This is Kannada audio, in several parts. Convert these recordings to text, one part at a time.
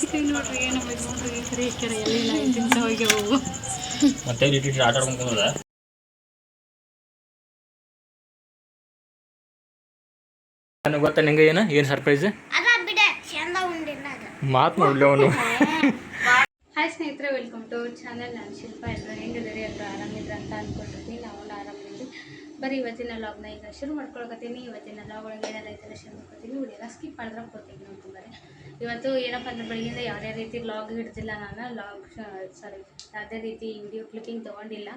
ನೋಡ್ರಿ ಏನು ನೋಡ್ರಿ ಕರೆ ಕರೆ ಎಲ್ಲಿಲ್ಲ ತಿಂತ ಹೋಗಿ ಹೋಗು ಮತ್ತೆ ಇಟ್ಟು ಆಟ ಆಡ್ಕೊಂಡ್ ನನಗೆ ಗೊತ್ತಾ ನಿಂಗೆ ಏನು ಸರ್ಪ್ರೈಸ್ ಮಾತು ನೋಡ್ಲಿ ಅವನು. ಹಾಯ್ ಸ್ನೇಹಿತರೆ, ವೆಲ್ಕಮ್ ಟು ಚಾನಲ್. ನಾನು ಶಿಲ್ಪ. ಎಲ್ಲರೂ ಹೆಂಗಿದ್ದೀರಿ? ಎಲ್ಲರೂ ಆರಾಮಿದ್ರೆ ಅಂತ ಅಂದ್ಕೊಂಡಿರ್ತೀನಿ. ನಾವು ಆರಾಮಿದ್ದೀವಿ. ಬರೀ ಇವತ್ತಿನ ಲಾಗ್ನ ಈಗ ಶುರು ಮಾಡ್ಕೊಳಕತ್ತೀನಿ. ಇವತ್ತಿನ ಲಾಗ್ ಒಳಗೆ ಏನಾರ ರೈತರ ಶುರು ಮಾಡ್ಕೊತೀನಿ. ವಿಡಿಯೋನ ಸ್ಕಿಪ್ ಮಾಡಿದ್ರೆ ಕೊಡ್ತೀನಿ ನೋಡ್ಕೊಂಬರಿ. ಇವತ್ತು ಏನಪ್ಪ ಅಂದ್ರೆ ಬೆಳಗ್ಗೆಯಿಂದ ಯಾವುದೇ ರೀತಿ ಲಾಗ್ ಹಿಡ್ದಿಲ್ಲ. ನಾನು ಯಾವುದೇ ರೀತಿ ವಿಡಿಯೋ ಕ್ಲಿಪ್ಪಿಂಗ್ ತೊಗೊಂಡಿಲ್ಲ.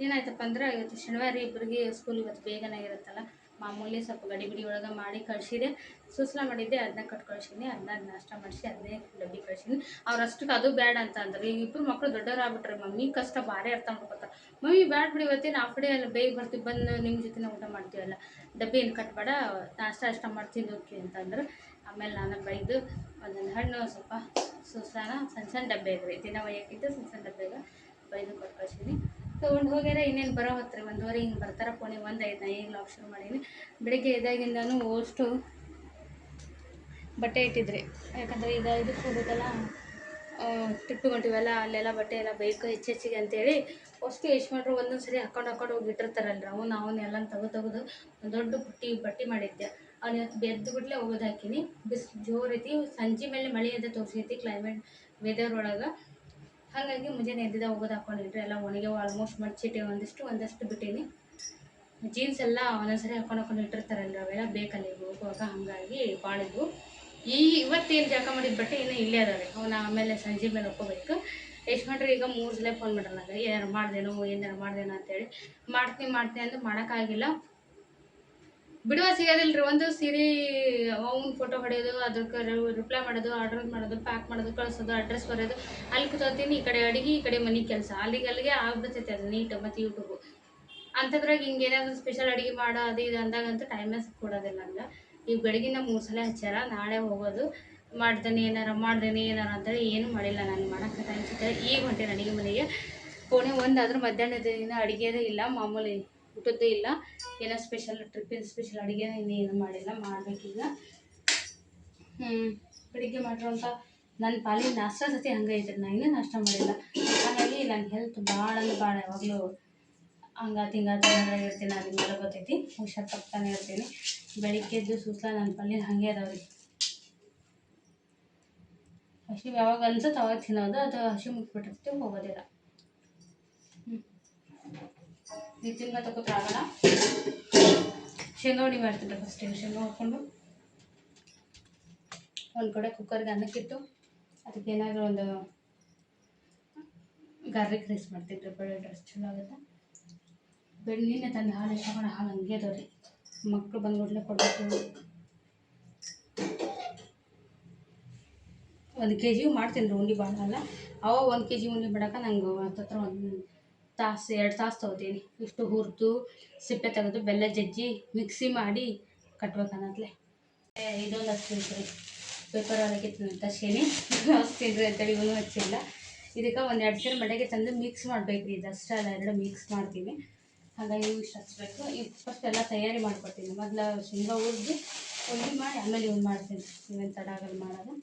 ಏನಾಯ್ತಪ್ಪ ಅಂದ್ರೆ ಇವತ್ತು ಶನಿವಾರ ಇಬ್ಬರಿಗೆ ಸ್ಕೂಲ್ ಇವತ್ತು ಬೇಗನೆ ಇರುತ್ತಲ್ಲ, ಮಾಮೂಲಿ ಸ್ವಲ್ಪ ಗಡಿಬಿಡಿ ಒಳಗೆ ಮಾಡಿ ಕಳಿಸಿದೆ. ಸುಸ್ಲಾ ಮಾಡಿದ್ದೆ, ಅದನ್ನ ಕಟ್ ಕಳಿಸಿನಿ. ಅದನ್ನ ನಾಷ್ಟ ಮಾಡಿಸಿ ಅದನ್ನೇ ಡಬ್ಬಿ ಕಳಿಸಿನಿ. ಅವ್ರಷ್ಟಕ್ಕೆ ಅದು ಬೇಡ ಅಂತ ಅಂದ್ರೆ ಈಗ ಇಬ್ಬರು ಮಕ್ಕಳು ದೊಡ್ಡವರಾಗ್ಬಿಟ್ರೆ ಮಮ್ಮಿ ಕಷ್ಟ ಭಾರಿ ಅರ್ಥ ಮಾಡ್ಕೊತಾರೆ. ಮಮ್ಮಿ ಬ್ಯಾಡ ಬಿಡಿ, ಇವತ್ತೇನು ಹಾಫ್ ಡೇ ಎಲ್ಲ ಬೇಗ ಬರ್ತೀವಿ, ಬಂದು ನಿಮ್ಮ ಜೊತೆ ಊಟ ಮಾಡ್ತೀವಲ್ಲ, ಡಬ್ಬಿ ಏನು ಕಟ್ಬೇಡ, ನಾಷ್ಟ ಅಷ್ಟ ಮಾಡ್ತೀನಿ ಓಕೆ ಅಂತಂದ್ರೆ. ಆಮೇಲೆ ನಾನು ಬೈದು ಒಂದೊಂದು ಹಣ್ಣು ಸ್ವಲ್ಪ ಸುಸ್ಲಾನ ಸಣ್ಣ ಸಣ್ಣ ಡಬ್ಬೆ ಇದ್ರಿ ದಿನ ಒಯ್ಯಕ್ಕಿದ್ದು ಸಣ್ಣ ಸಣ್ಣ ಡಬ್ಬೆಗೆ ಬೈದು ಕೊಟ್ಟು ಕಳಿಸಿನಿ. ತೊಗೊಂಡು ಹೋಗ್ಯಾರ. ಇನ್ನೇನು ಬರೋ ಹೊತ್ರಿ 1:15 ಹಿಂಗೆ ಬರ್ತಾರೆ. ಪೋಣಿ 1:05 ನಾ ಈಗ ಲಾಗ್ ಶುರು ಮಾಡೀನಿ. ಬೆಳಿಗ್ಗೆ ಎದ್ದಾಗಿಂದನೂ ಅಷ್ಟು ಬಟ್ಟೆ ಇಟ್ಟಿದ್ರಿ, ಯಾಕಂದರೆ ಈಗ ಇದಕ್ಕೆ ಹೋಗೋದಲ್ಲ, ಟ್ರಿಪ್ಪಿಗೆ ಹೊಂಟಿವಲ್ಲ, ಅಲ್ಲೆಲ್ಲ ಬಟ್ಟೆ ಎಲ್ಲ ಬೇಕು ಹೆಚ್ಚೆಚ್ಚಿಗೆ ಅಂತೇಳಿ ಅಷ್ಟು ಎಷ್ಟು ಮಾಡ್ರು ಒಂದೊಂದು ಸರಿ ಹಾಕೊಂಡು ಹೋಗಿಟ್ಟಿರ್ತಾರಲ್ಲ, ಅವನು ಎಲ್ಲ ತೆಗೆದು ಒಂದು ದೊಡ್ಡ ಬಟ್ಟೆ ಮಾಡಿದ್ದೆ. ಅವ್ನು ಇವತ್ತು ಬೆದ್ದು ಬಿಡ್ಲೆ ಹೋಗೋದು ಹಾಕಿನಿ. ಬಿಸಿಲು ಜೋರೈತಿ, ಸಂಜೆ ಮೇಲೆ ಮಳೆ ಎದ್ದು ತೋರಿಸೈತಿ ಕ್ಲೈಮೇಟ್ ವೆದರ್ ಒಳಗೆ. ಹಾಗಾಗಿ ಮುಂಜಾನೆ ಎದ್ದಿದ್ದ ಹೋಗೋದು ಹಾಕೊಂಡಿದ್ರಿ. ಎಲ್ಲ ಒಣಗಿ ಆಲ್ಮೋಸ್ಟ್ ಮಡ್ಚಿಟ್ಟೆ, ಒಂದಷ್ಟು ಬಿಟ್ಟೀನಿ. ಜೀನ್ಸ್ ಎಲ್ಲ ಒಂದೊಂದ್ಸರಿ ಹಾಕೊಂಡು ಇಟ್ಟಿರ್ತಾರಲ್ಲ, ಅವೆಲ್ಲ ಬೇಕಲ್ಲ ಈಗ ಹೋಗುವಾಗ, ಹಾಗಾಗಿ ಬಾಳಿದ್ವು. ಇವತ್ತೇನು ಜಾಗ ಮಾಡಿದ ಬಟ್ಟೆ ಇನ್ನೂ ಇಲ್ಲೇ ಅದಾವೆ. ಅವನು ಆಮೇಲೆ ಸಂಜೆ ಮೇಲೆ ಹೋಗ್ಕೋಬೇಕು. ಎಷ್ಟು ಮಾಡ್ರಿ ಈಗ 3 ಸಲ ಫೋನ್ ಮಾಡ್ರಲ್ಲ, ಏನಾರು ಮಾಡ್ದೇನೋ ಅಂತೇಳಿ. ಮಾಡ್ತೀನಿ ಅಂದ್ರೆ ಮಾಡೋಕ್ಕಾಗಿಲ್ಲ. ಬಿಡುವ ಸಿಗೋದಿಲ್ಲ ರೀ. ಒಂದು ಸೀರೆ ಅವ್ನ ಫೋಟೋ ಹೊಡೆಯೋದು, ಅದಕ್ಕೆ ರಿಪ್ಲೈ ಮಾಡೋದು, ಆರ್ಡರ್ ಮಾಡೋದು, ಪ್ಯಾಕ್ ಮಾಡೋದು, ಕಳಿಸೋದು, ಅಡ್ರೆಸ್ ಬರೋದು, ಅಲ್ಲಿ ಕೂತ್ಕೊತೀನಿ. ಈ ಕಡೆ ಅಡುಗೆ, ಈ ಕಡೆ ಮನೆ ಕೆಲಸ, ಅಲ್ಲಿಗೆ ಆಗ್ಬಿಡ್ತೈತೆ ಅದು ನೀಟ್. ಮತ್ತು ಯೂಟ್ಯೂಬು ಅಂಥದ್ರಾಗ ಹಿಂಗೇನಾದ್ರು ಸ್ಪೆಷಲ್ ಅಡುಗೆ ಮಾಡೋ ಅದು ಇದು ಅಂದಾಗಂತೂ ಟೈಮೇ ಕೊಡೋದಿಲ್ಲ ನಂಗೆ. ಈಗ ಬೆಳಗಿನ 3 ಸಲ ಹಚ್ಚಾರ, ನಾಳೆ ಹೋಗೋದು. ಮಾಡ್ದೇನೆ ಏನಾರ ಅಂತೇಳಿ ಏನೂ ಮಾಡಿಲ್ಲ. ನಾನು ಮಾಡೋಕ್ಕೆ ಟೈಮ್ ಸಿಗ್ತದೆ. ಈಗ ಹೊಂಟೇನೆ ಅಡುಗೆ ಮನೆಗೆ. ಪೋಣೆ 1 ಆದರೂ ಮಧ್ಯಾಹ್ನದ ಅಡುಗೆದೇ ಇಲ್ಲ, ಮಾಮೂಲಿ ಊಟದ್ದು ಇಲ್ಲ. ಏನೋ ಟ್ರಿಪ್ಪಿನ ಸ್ಪೆಷಲ್ ಅಡುಗೆ ಇನ್ನೇನು ಮಾಡಿಲ್ಲ, ಮಾಡಬೇಕೀಗ. ಬೆಳಿಗ್ಗೆ ಮಾಡಿರೋಂಥ ನನ್ನ ಪಾಲಿನ ನಾಷ್ಟ ಸತಿ ಹಂಗೆ ಐತ್ರಿ. ನಾನು ಇನ್ನೂ ನಾಷ್ಟ ಮಾಡಿಲ್ಲ. ಹಾಗಾಗಿ ನನ್ನ ಹೆಲ್ತ್ ಭಾಳ ಅಂದ್ರೆ ಭಾಳ ಯಾವಾಗಲೂ ತಿಂಗಾತ ಇರ್ತೀನಿ. ಅದನ್ನೆಲ್ಲ ಗೊತ್ತೈತಿ. ಹುಷಾರು ತಪ್ತಾನೆ ಇರ್ತೀನಿ. ಬೆಳಿಗ್ಗೆದ್ದು ಸುಸ್ಲ ನನ್ನ ಪಲ್ಯ ಹಾಗೆ ಅದಾವ್ರಿ. ಹಸಿ ಯಾವಾಗ ಅನ್ಸುತ್ತೆ ಅವಾಗ ತಿನ್ನೋದು, ಅದು ಹಸಿ ಮುಟ್ಬಿಟ್ಟಿರ್ತೀವಿ, ಹೋಗೋದಿಲ್ಲ. ನೀವು ತಿನ್ಕ ತಗೋತ್ರ ಆಗೋಣ. ಶೇಂಗಾ ಹುಡಿ ಮಾಡ್ತಿದ್ದೆ. ಫಸ್ಟಿಗೆ ಶೇಂಗಾ ಹಾಕ್ಕೊಂಡು ಒಂದು ಕಡೆ ಕುಕ್ಕರ್ಗೆ ಅನ್ನಕ್ಕಿಟ್ಟು, ಅದಕ್ಕೆ ಏನಾದರೂ ಒಂದು ಗಾರ್ಲಿಕ್ ರೈಸ್ ಮಾಡ್ತಿದ್ದೆ. ಬೆಳೆ ಡ್ರೆಸ್ ಚಲೋ ಆಗುತ್ತೆ. ಬೆಣ್ಣೆನೇ ತಂದು ಹಾಲು ಎಸ್ಕೊಂಡು ಹಾಲು ಹಂಗೆ ಅದಾವ್ರಿ. ಮಕ್ಕಳು ಬಂದ್ಬಿಡ್ಲೆ ಕೊಡಬೇಕು. 1 kg ಮಾಡ್ತೀನಿ ರೀ ಉಂಡೆ, ಭಾಳ ಅಲ್ಲ. 1 kg ಉಂಡೆ ಮಾಡಕ್ಕೆ ನಂಗೆ ಹತ್ತತ್ರ 1 ತಾಸು 2 ತಾಸು ತೊಗೋತೀನಿ. ಇಷ್ಟು ಹುರಿದು ಸಿಪ್ಪೆ ತೆಗೆದು ಬೆಲ್ಲ ಜಜ್ಜಿ ಮಿಕ್ಸಿ ಮಾಡಿ ಕಟ್ಬೇಕನ್ನತ್ಲೆ. ಇದೊಂದು ಹಚ್ತೀನಿ ಪೇಪರ್ ಒಳಗೆ ತರ್ಸೀನಿ ಹಚ್ತೀನಿ ಅಂತೇಳಿ ಇವನು ಹಚ್ಚಿಲ್ಲ. ಇದಕ್ಕೆ 1-2 ಸೇರು ಮಳೆಗೆ ತಂದು ಮಿಕ್ಸ್ ಮಾಡಬೇಕು ರೀ. ಇದಷ್ಟೇ ಅಲ್ಲ, 2 ಮಿಕ್ಸ್ ಮಾಡ್ತೀನಿ. ಹಾಗಾಗಿ ಇಷ್ಟು ಹಚ್ಬೇಕು. ಈಗ ಫಸ್ಟ್ ಎಲ್ಲ ತಯಾರಿ ಮಾಡ್ಕೊಡ್ತೀನಿ. ಮೊದಲು ಶೇಂಗಾ ಹುರಿದು ಉಂಡೆ ಮಾಡಿ ಆಮೇಲೆ ಇವ್ನು ಮಾಡ್ತೀನಿ. ಇವೇನು ತಡ ಆಗಲ್ಲ ಮಾಡೋದು.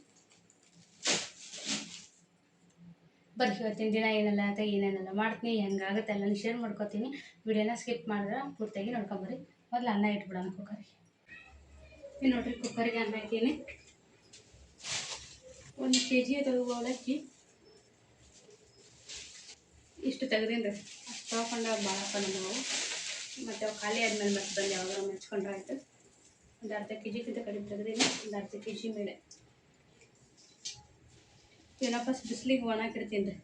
ಬರ್ರಿ ಇವತ್ತಿನ ದಿನ ಏನೇನೆಲ್ಲ ಮಾಡ್ತೀನಿ, ಹೆಂಗಾಗುತ್ತೆ ಎಲ್ಲನೂ ಶೇರ್ ಮಾಡ್ಕೊತೀನಿ. ವಿಡಿಯೋನ ಸ್ಕಿಪ್ ಮಾಡಿದ್ರೆ ಪೂರ್ತಿಯಾಗಿ ನೋಡ್ಕೊಂಬರ್ರಿ. ಮೊದಲು ಅನ್ನ ಇಟ್ಬಿಡೋಣ ಕುಕ್ಕರಿಗೆ. ಇನ್ನು ನೋಡ್ರಿ, ಕುಕ್ಕರಿಗೆ ಅನ್ನ ಇದ್ದೀನಿ. 1 kg ಅವಲಕ್ಕಿ ಇಷ್ಟು ತೆಗ್ದೀನಿ ರೀ. ಅಷ್ಟು ತೊಗೊಂಡಾಗ ಭಾಳ ಹಾಕೊಂಡು ನಾವು ಮತ್ತು ಅವು ಖಾಲಿ ಆದಮೇಲೆ ಮತ್ತೆ ಬಂದು ಯಾವಾಗ ಮೆಚ್ಕೊಂಡ್ರೆ ಆಯಿತು. ಒಂದು ಅರ್ಧ kg ಕಡಿಮೆ ತೆಗ್ದೀನಿ. ಒಂದು ಅರ್ಧ kg ಮೇಲೆ ಏನಪ್ಪ ಬಿಸಿಲಿಗೆ ಒಣಗಿಡ್ತೀನಿ ರೀ.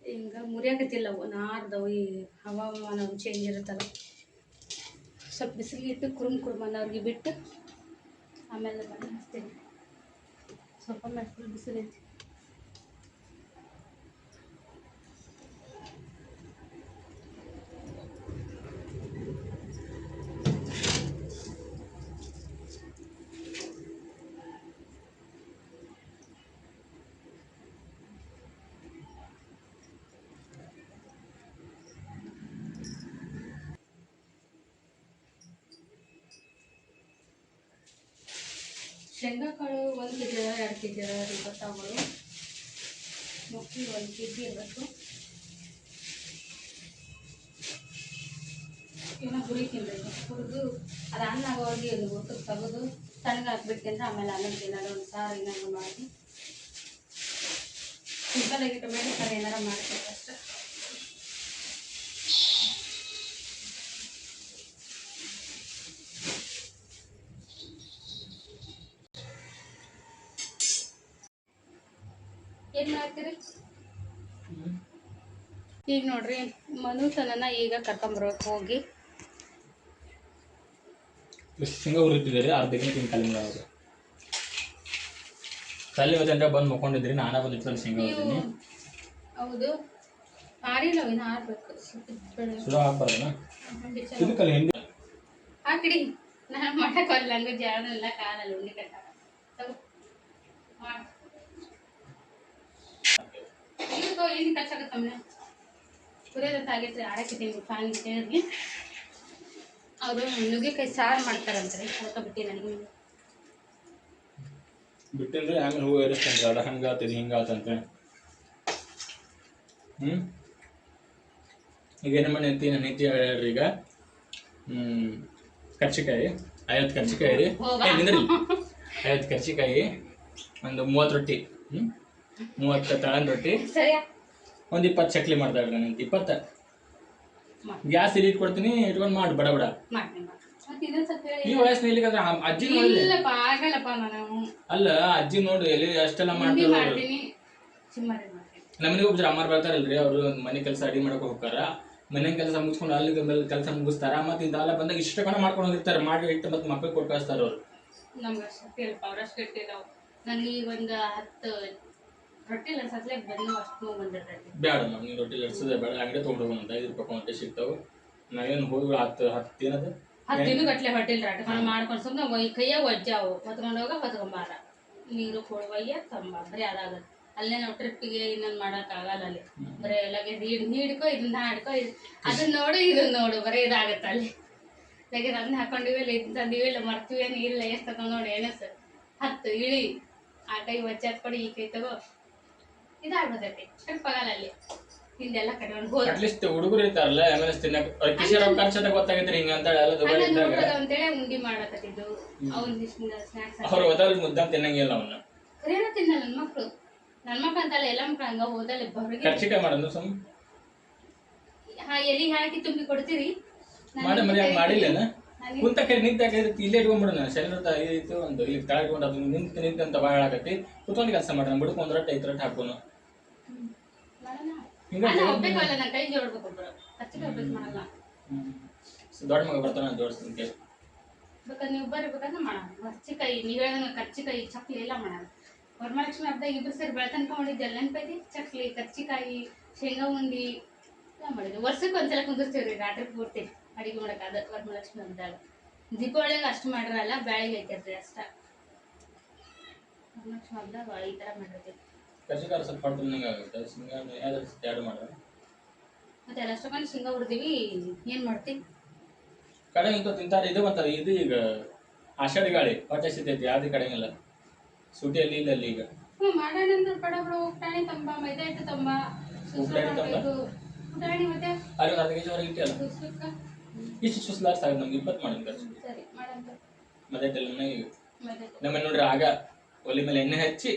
ಹಿಂಗೆ ಮುರಿಯಾಕತ್ತಿಲ್ಲವು, ನಾರ್ದವು. ಈ ಹವಾಮಾನ ಚೇಂಜ್ ಇರುತ್ತಲ್ಲ, ಸ್ವಲ್ಪ ಬಿಸಿಲಿಗೆ ಇಟ್ಟು ಕುರುಮ್ ಅನ್ನೋರಿಗೆ ಬಿಟ್ಟು ಆಮೇಲೆ ಬಂದು ಹಚ್ತೀನಿ. ಸ್ವಲ್ಪ ಮೇಲೆ ಫುಲ್ ಬಿಸಿಲೈತಿ. ಶೇಂಗಾ ಕಾಳು 1 kg 2 kg ಗೊತ್ತಾಗೋದು. ಮೊಕ್ಕಿ 1 kg ಇರಬೇಕು. ಇವನ್ನ ಹುರಿತೀನಿ. ಹುರಿದು ಅದು ಅನ್ನ ಆಗೋಗಿ ಊಟಕ್ಕೆ ತೆಗೆದು ತಣ್ಣಗೆ ಹಾಕ್ಬಿಡ್ತೀನಿ. ಆಮೇಲೆ ಅನ್ನ ಏನಾದ್ರು ಒಂದು ಸಾರು ಏನಾದ್ರು ಮಾಡಿ ಸಿಂಪಲ್ ಆಗಿ ಟೊಮೆಟೊ ಸಾರು ಏನಾರ ಮಾಡ್ಬೇಕು ಅಷ್ಟೇ. ಏನು ಮಾಡ್ತೀರಿ ಈಗ ನೋಡ್ರಿ? ಮನುತನನ ಈಗ ಕರ್ಕೊಂಬರ್ಬೇಕು ಹೋಗಿ. ಶೇಂಗಾ ಹುರಿತಿದ್ದೀರಿ, ಅರ್ಧ ಗಂಟೆ ಖಾಲಿ ಮಾಡೋದು. ಖಾಲಿ ಹೋದಂದ್ರೆ ಬಂದು ಮಕ್ಕೊಂಡಿದ್ರಿ, ನಾನಾ ಬಂದು ಇಟ್ಕೊಂಡು ಶೇಂಗಾ ಹುರಿತೀನಿ. ಹೌದು, ಆರಿಲ್ಲ ಇನ್ನು ಆರ್ಬೇಕು. ಸುಡ ಹಾಕ್ಬಾರ್ದನ ಇದಕ್ಕಲ್ಲಿ ಹಿಂದೆ ಹಾಕಿಡಿ. ನಾನು ಮಾಡೋಕ್ಕಲ್ಲ, ಹಂಗೆ ಜಾರನೆಲ್ಲ ಕಾಲಲ್ಲ ಉಂಡೆ ಕಟ್ಟ ಮಾಡಿ ಏನು ಕಚ್ಚಾಗತ್ತಮ್ಮನೆ ಕುರಿಯೋದಂತ ಆಗೈತೆ. ಆಡಕ್ಕಿದ್ದೀನಿ ಫ್ಯಾನ್ ಕೇಳಿದ್ವಿ. ಅವರು ನುಗ್ಗೆಕಾಯಿ ಸಾರು ಮಾಡ್ತಾರಂತಾರೆ, ಅದಕ್ಕೆ ಬಿಟ್ಟು ನನಗೆ ಬಿಟ್ಟಿದ್ರೆ ಆಮೇಲೆ ಹೂವು ಏರಿಸ್ತಾನೆ. ಅದ ಹಂಗಾತದೆ ಹಿಂಗಾತಂತೆ. ಈಗ ಏನು ಮಾಡಿ ಅಂತೀನಿ ನನ್ನ ಹೆಂಡತಿ ಹೇಳ್ರಿ. ಈಗ ಕರ್ಚಿಕಾಯಿ 50 ಕರ್ಚಿಕಾಯಿ ರೀ, ನಿಂದ್ರಿ 50 ಕರ್ಚಿಕಾಯಿ, ಒಂದು 30 ರೊಟ್ಟಿ, 30 ತಳನ್ ರೊಟ್ಟಿ, ಒಂದು 20 ಚಕ್ಲಿ ಮಾಡ್ತಾಳ್ರಿ. ನಾನು 20 ಗ್ಯಾಸ್ ಇಲ್ಲಿ ಇಟ್ಕೊಡ್ತೀನಿ, ಇಟ್ಕೊಂಡು ಮಾಡಿ ಬಡ ಬಡ. ಈ ವಯಸ್ಸಿನ ಇಲ್ಲಿಗಂದ್ರೆ ಅಜ್ಜಿ ನೋಡಿ ಅಲ್ಲ, ಅಜ್ಜಿ ನೋಡಿ ಎಲ್ಲಿ ಅಷ್ಟೆಲ್ಲ ಮಾಡ್ತಾರೆ. ನಮ್ಮನೆಗೆ ಒಬ್ಬರು ಅಮ್ಮಾರು ಬರ್ತಾರಲ್ರಿ, ಅವರು ಮನೆ ಕೆಲಸ ಅಡಿಗೆ ಮಾಡಕ್ಕೆ ಹೋಗ್ತಾರ. ಮನೆ ಕೆಲಸ ಮುಗಿಸ್ಕೊಂಡು ಅಲ್ಲಿ ಕೆಲಸ ಮುಗಿಸ್ತಾರ. ಮತ್ತೆ ಇಂದೆಲ್ಲ ಬಂದಾಗ ಇಷ್ಟ ಕಣ ಮಾಡ್ಕೊಂಡು ಹೋಗಿರ್ತಾರೆ. ಮಾಡಿ ಇಟ್ಟು ಮತ್ತೆ ಮಕ್ಕಳು ಕೊಟ್ಟು ಕಳಿಸ್ತಾರ ಅವ್ರು. ನಮ್ಗೆ ಅಷ್ಟು ಅವ್ರಷ್ಟು ಇಟ್ಟಿದ್ದಾವೆ. ನನಗೆ ಈಗ ಒಂದು 10 ರೊಟ್ಟಿ ಲಡ್ಸತ್ಲೆ ಬಂದು ಅಷ್ಟು ಬಂದಿರ್ತೈತಿ. ಬೇಡಮ್ಮ, ನೀವು ರೊಟ್ಟಿ ಲಡ್ಸೋದೇ ಬೇಡ, ಅಂಗಡಿ ತೊಗೊಂಡು ಹೋಗೋಣ. 5 ರೂಪಾಯಿ ಹೊಟ್ಟೆ ಸಿಗ್ತಾವೆ. ನಾವೇನು ಹೋಗಿ 10 ಏನದು 10 ದಿನಗಟ್ಲೆ ಹೊಟ್ಟಿಲ್ ರಾಟ ಮಾಡ್ಕೊಂಡು ಸುಮ್ಮನೆ ಕೈಯಾಗ ಒಜ್ಜಾವು ಹೊತ್ಕೊಂಡು ಹೋಗ ಹೊತ್ಕೊಂಬಾರ. ನೀರು ಕೊಡುವಯ್ಯ ತಂಬ ಬರೀ ಅದಾಗತ್ತೆ. ಅಲ್ಲೇ ನಾವು ಟ್ರಿಪ್ಪಿಗೆ ಇನ್ನೊಂದು ಮಾಡೋಕ್ಕಾಗಲ್ಲ. ಅಲ್ಲಿ ಬರೀ ಎಲ್ಲಗೆ ಹಿಡ್ಕೊ ಇದನ್ನ ಹಾಡ್ಕೊ, ಅದನ್ನ ನೋಡು ಇದನ್ನ ನೋಡು, ಬರೀ ಇದಾಗತ್ತೆ ಅಲ್ಲಿ. ಲಗೆ ಅದನ್ನ ಹಾಕೊಂಡಿವಿ, ಇಲ್ಲ ಇದನ್ನ ತಂದಿವಿ, ಇಲ್ಲ ಮರ್ತೀವಿ, ಇಲ್ಲ ಎಷ್ಟು ತಗೊಂಡು ನೋಡಿ ಎಣಸ್ 10 ಇಳಿ, ಆ ಕೈ ಒಚ್ಚ ಹತ್ಕೊಡಿ, ಈ ಕೈ ತಗೋ, ಇದಾಗ್ಬಿಡ್ತೈತಿ. ಟ್ರಿಪ್ ಆಗಲ್ಲ ಅಲ್ಲಿ. ಹಿಂದೆಲ್ಲ ಕಟ್ಕೊಂಡು ಹೋದ ಅಟ್ಲೀಸ್ಟ್ ಹುಡುಗರು ಇರ್ತಾರಲ್ಲ, ಆಮೇಲೆ ಖರ್ಚದ ಗೊತ್ತಾಗೈತ್ರಿ ಹಿಂಗ ಅಂತ ಅಂತೇಳಿ ಉಂಡಿ ಮಾಡಕತ್ತಿದ್ದು. ಅವ್ನ ಸ್ನಾಕ್ಸ್ ಅವ್ರು ಹೋದಲ್ಲಿ ಮುದ್ದ ತಿನ್ನಂಗಿಲ್ಲ. ಅವನ್ನ ಕರೇನ ತಿನ್ನಲ್ಲ ನನ್ನ ಮಕ್ಳು. ನನ್ನ ಮಕ್ಳು ಅಂತಲ್ಲ, ಎಲ್ಲ ಮಕ್ಳು ಹಂಗ ಹೋದಲ್ಲಿ ಹೊರಗೆ ಕರ್ಚಿಕಾಯಿ ಮಾಡೋದು ಸುಮ್ ಎಲ್ಲಿ ಹಾಕಿ ತುಂಬಿ ಕೊಡ್ತೀರಿ. ಮಾಡಿ ಮರಿ ಮಾಡಿಲ್ಲ ಕುಂತ ಕೈ ನಿಂತಾಕ ಇಲ್ಲೇ ಇಟ್ಕೊಂಡ್ಬಿಡೋಣ. ಶರೀರ ಇತ್ತು ಒಂದು ಇಲ್ಲಿ ತಳ ಇಟ್ಕೊಂಡು ಅದು ನಿಂತ ಬಾಳ ಆಗತ್ತಿ. ಕುತ್ಕೊಂಡು ಕೆಲಸ ಮಾಡೋಣ. ಬಿಡ್ಕು 1 ರೊಟ್ಟಿ 5 ರೊಟ್ಟಿ ಹಾಕೋನು. ಒಬ್ಬೇಕಲ್ಲ, ನಾ ಕೈ ಜೋಡ್ಬೇಕು. ಒಬ್ಬರು ಕರ್ಚಿಕಾಯಿ ಒಬ್ಬರು ಮಾಡಲ್ಲ. ದೊಡ್ಡ ಮಗ ಬರ್ತಾನ ಜೋಡಿಸ್ತೀನಿ. ಬೇಕಾದ್ರೆ ನೀವು ಬರ್ಬೇಕಂದ್ರೆ ಮಾಡೋಣ. ಕರ್ಚಿಕಾಯಿ ನೀವು ಹೇಳಿದಂಗೆ ಕರ್ಚಿಕಾಯಿ ಚಕ್ಲಿ ಎಲ್ಲ ಮಾಡೋಣ. ವರಮಹಾಲಕ್ಷ್ಮಿ ಹಬ್ಬದಾಗ ಇಬ್ಬರು ಸೇರಿ ಬೆಳತನಕ ಮಾಡಿದ್ದು ಎಲ್ಲ ನೆನಪೈತಿ. ಚಕ್ಲಿ, ಕರ್ಚಿಕಾಯಿ, ಶೇಂಗಾ ಉಂಡಿ ಎಲ್ಲ ಮಾಡಿದ್ವಿ. ವರ್ಷಕ್ಕೆ ಒಂದ್ಸಲ ಕುಂದಿರ್ತೀವ್ರಿ ರಾತ್ರಿ ಪೂರ್ತಿ ಅಡಿಗೆ ಮಾಡಕ್ಕೆ. ಅದು ವರಮಹಾಲಕ್ಷ್ಮಿ ಹಬ್ಬದಾಗ. ದೀಪಾವಳಿಯಾಗ ಅಷ್ಟು ಮಾಡಿರಲ್ಲ, ಬ್ಯಾಳಿಗೆ ಹಾಕಿರ್ತೀವಿ ಅಷ್ಟ. ವರಮಹಾಲಕ್ಷ್ಮಿ ಹಬ್ಬದಾಗ ಈ ಥರ ಮಾಡಿರ್ತೀವಿ. ಕರ್ಚಿಕಾಯಿ ಸ್ವಲ್ಪ ಹೊಟ್ಟೆ ಆಗುತ್ತೆ. ಎರಡು ಮಾಡೋಣ. ಮತ್ತೆ ಎಲ್ಲ ಅಷ್ಟೊಂದು ಶೇಂಗಾ ಹುರಿದೀವಿ. ಏನು ಮಾಡ್ತೀವಿ ಕಡೆ ಇಂತ ತಿಂತಾರೆ. ಇದು ಬಂತಾರೆ. ಇದು ಈಗ ಆಷಾಢಿ ಗಾಳಿ ಹೊಟ್ಟೆ ಸಿಗ್ತೈತಿ. ಯಾವ್ದು ಕಡೆಗಿಲ್ಲ. ಸೂಟಿಯಲ್ಲಿ ಇಲ್ಲ ಅಲ್ಲಿ ಈಗ ಮಾಡೋಣ ಅಂದ್ರೆ ಬಡಬಡ ಉಪ್ಟಾಣಿ ತಂಬ, ಮೈದಾ ಹಿಟ್ಟು ತಂಬ, ಉಟಾಣಿ ಮತ್ತೆ ಅಲ್ಲಿ 10 kg ವರೆಗೆ ಇಟ್ಟಿಲ್ಲ. ಇಷ್ಟು ಸುಸ್ಲಾರ್ ಸಾಕು ನಮ್ಗೆ. 20 ಮಾಡೋಣ ಖರ್ಚು. ಸರಿ ಮಾಡಂತ ಮೈದಾ ಹಿಟ್ಟೆಲ್ಲ ಈಗ ನಮ್ಮ ನೋಡ್ರಿ ಆಗ ಒಲಿ ಮೇಲೆ ಎಣ್ಣೆ ಹಚ್ಚಿ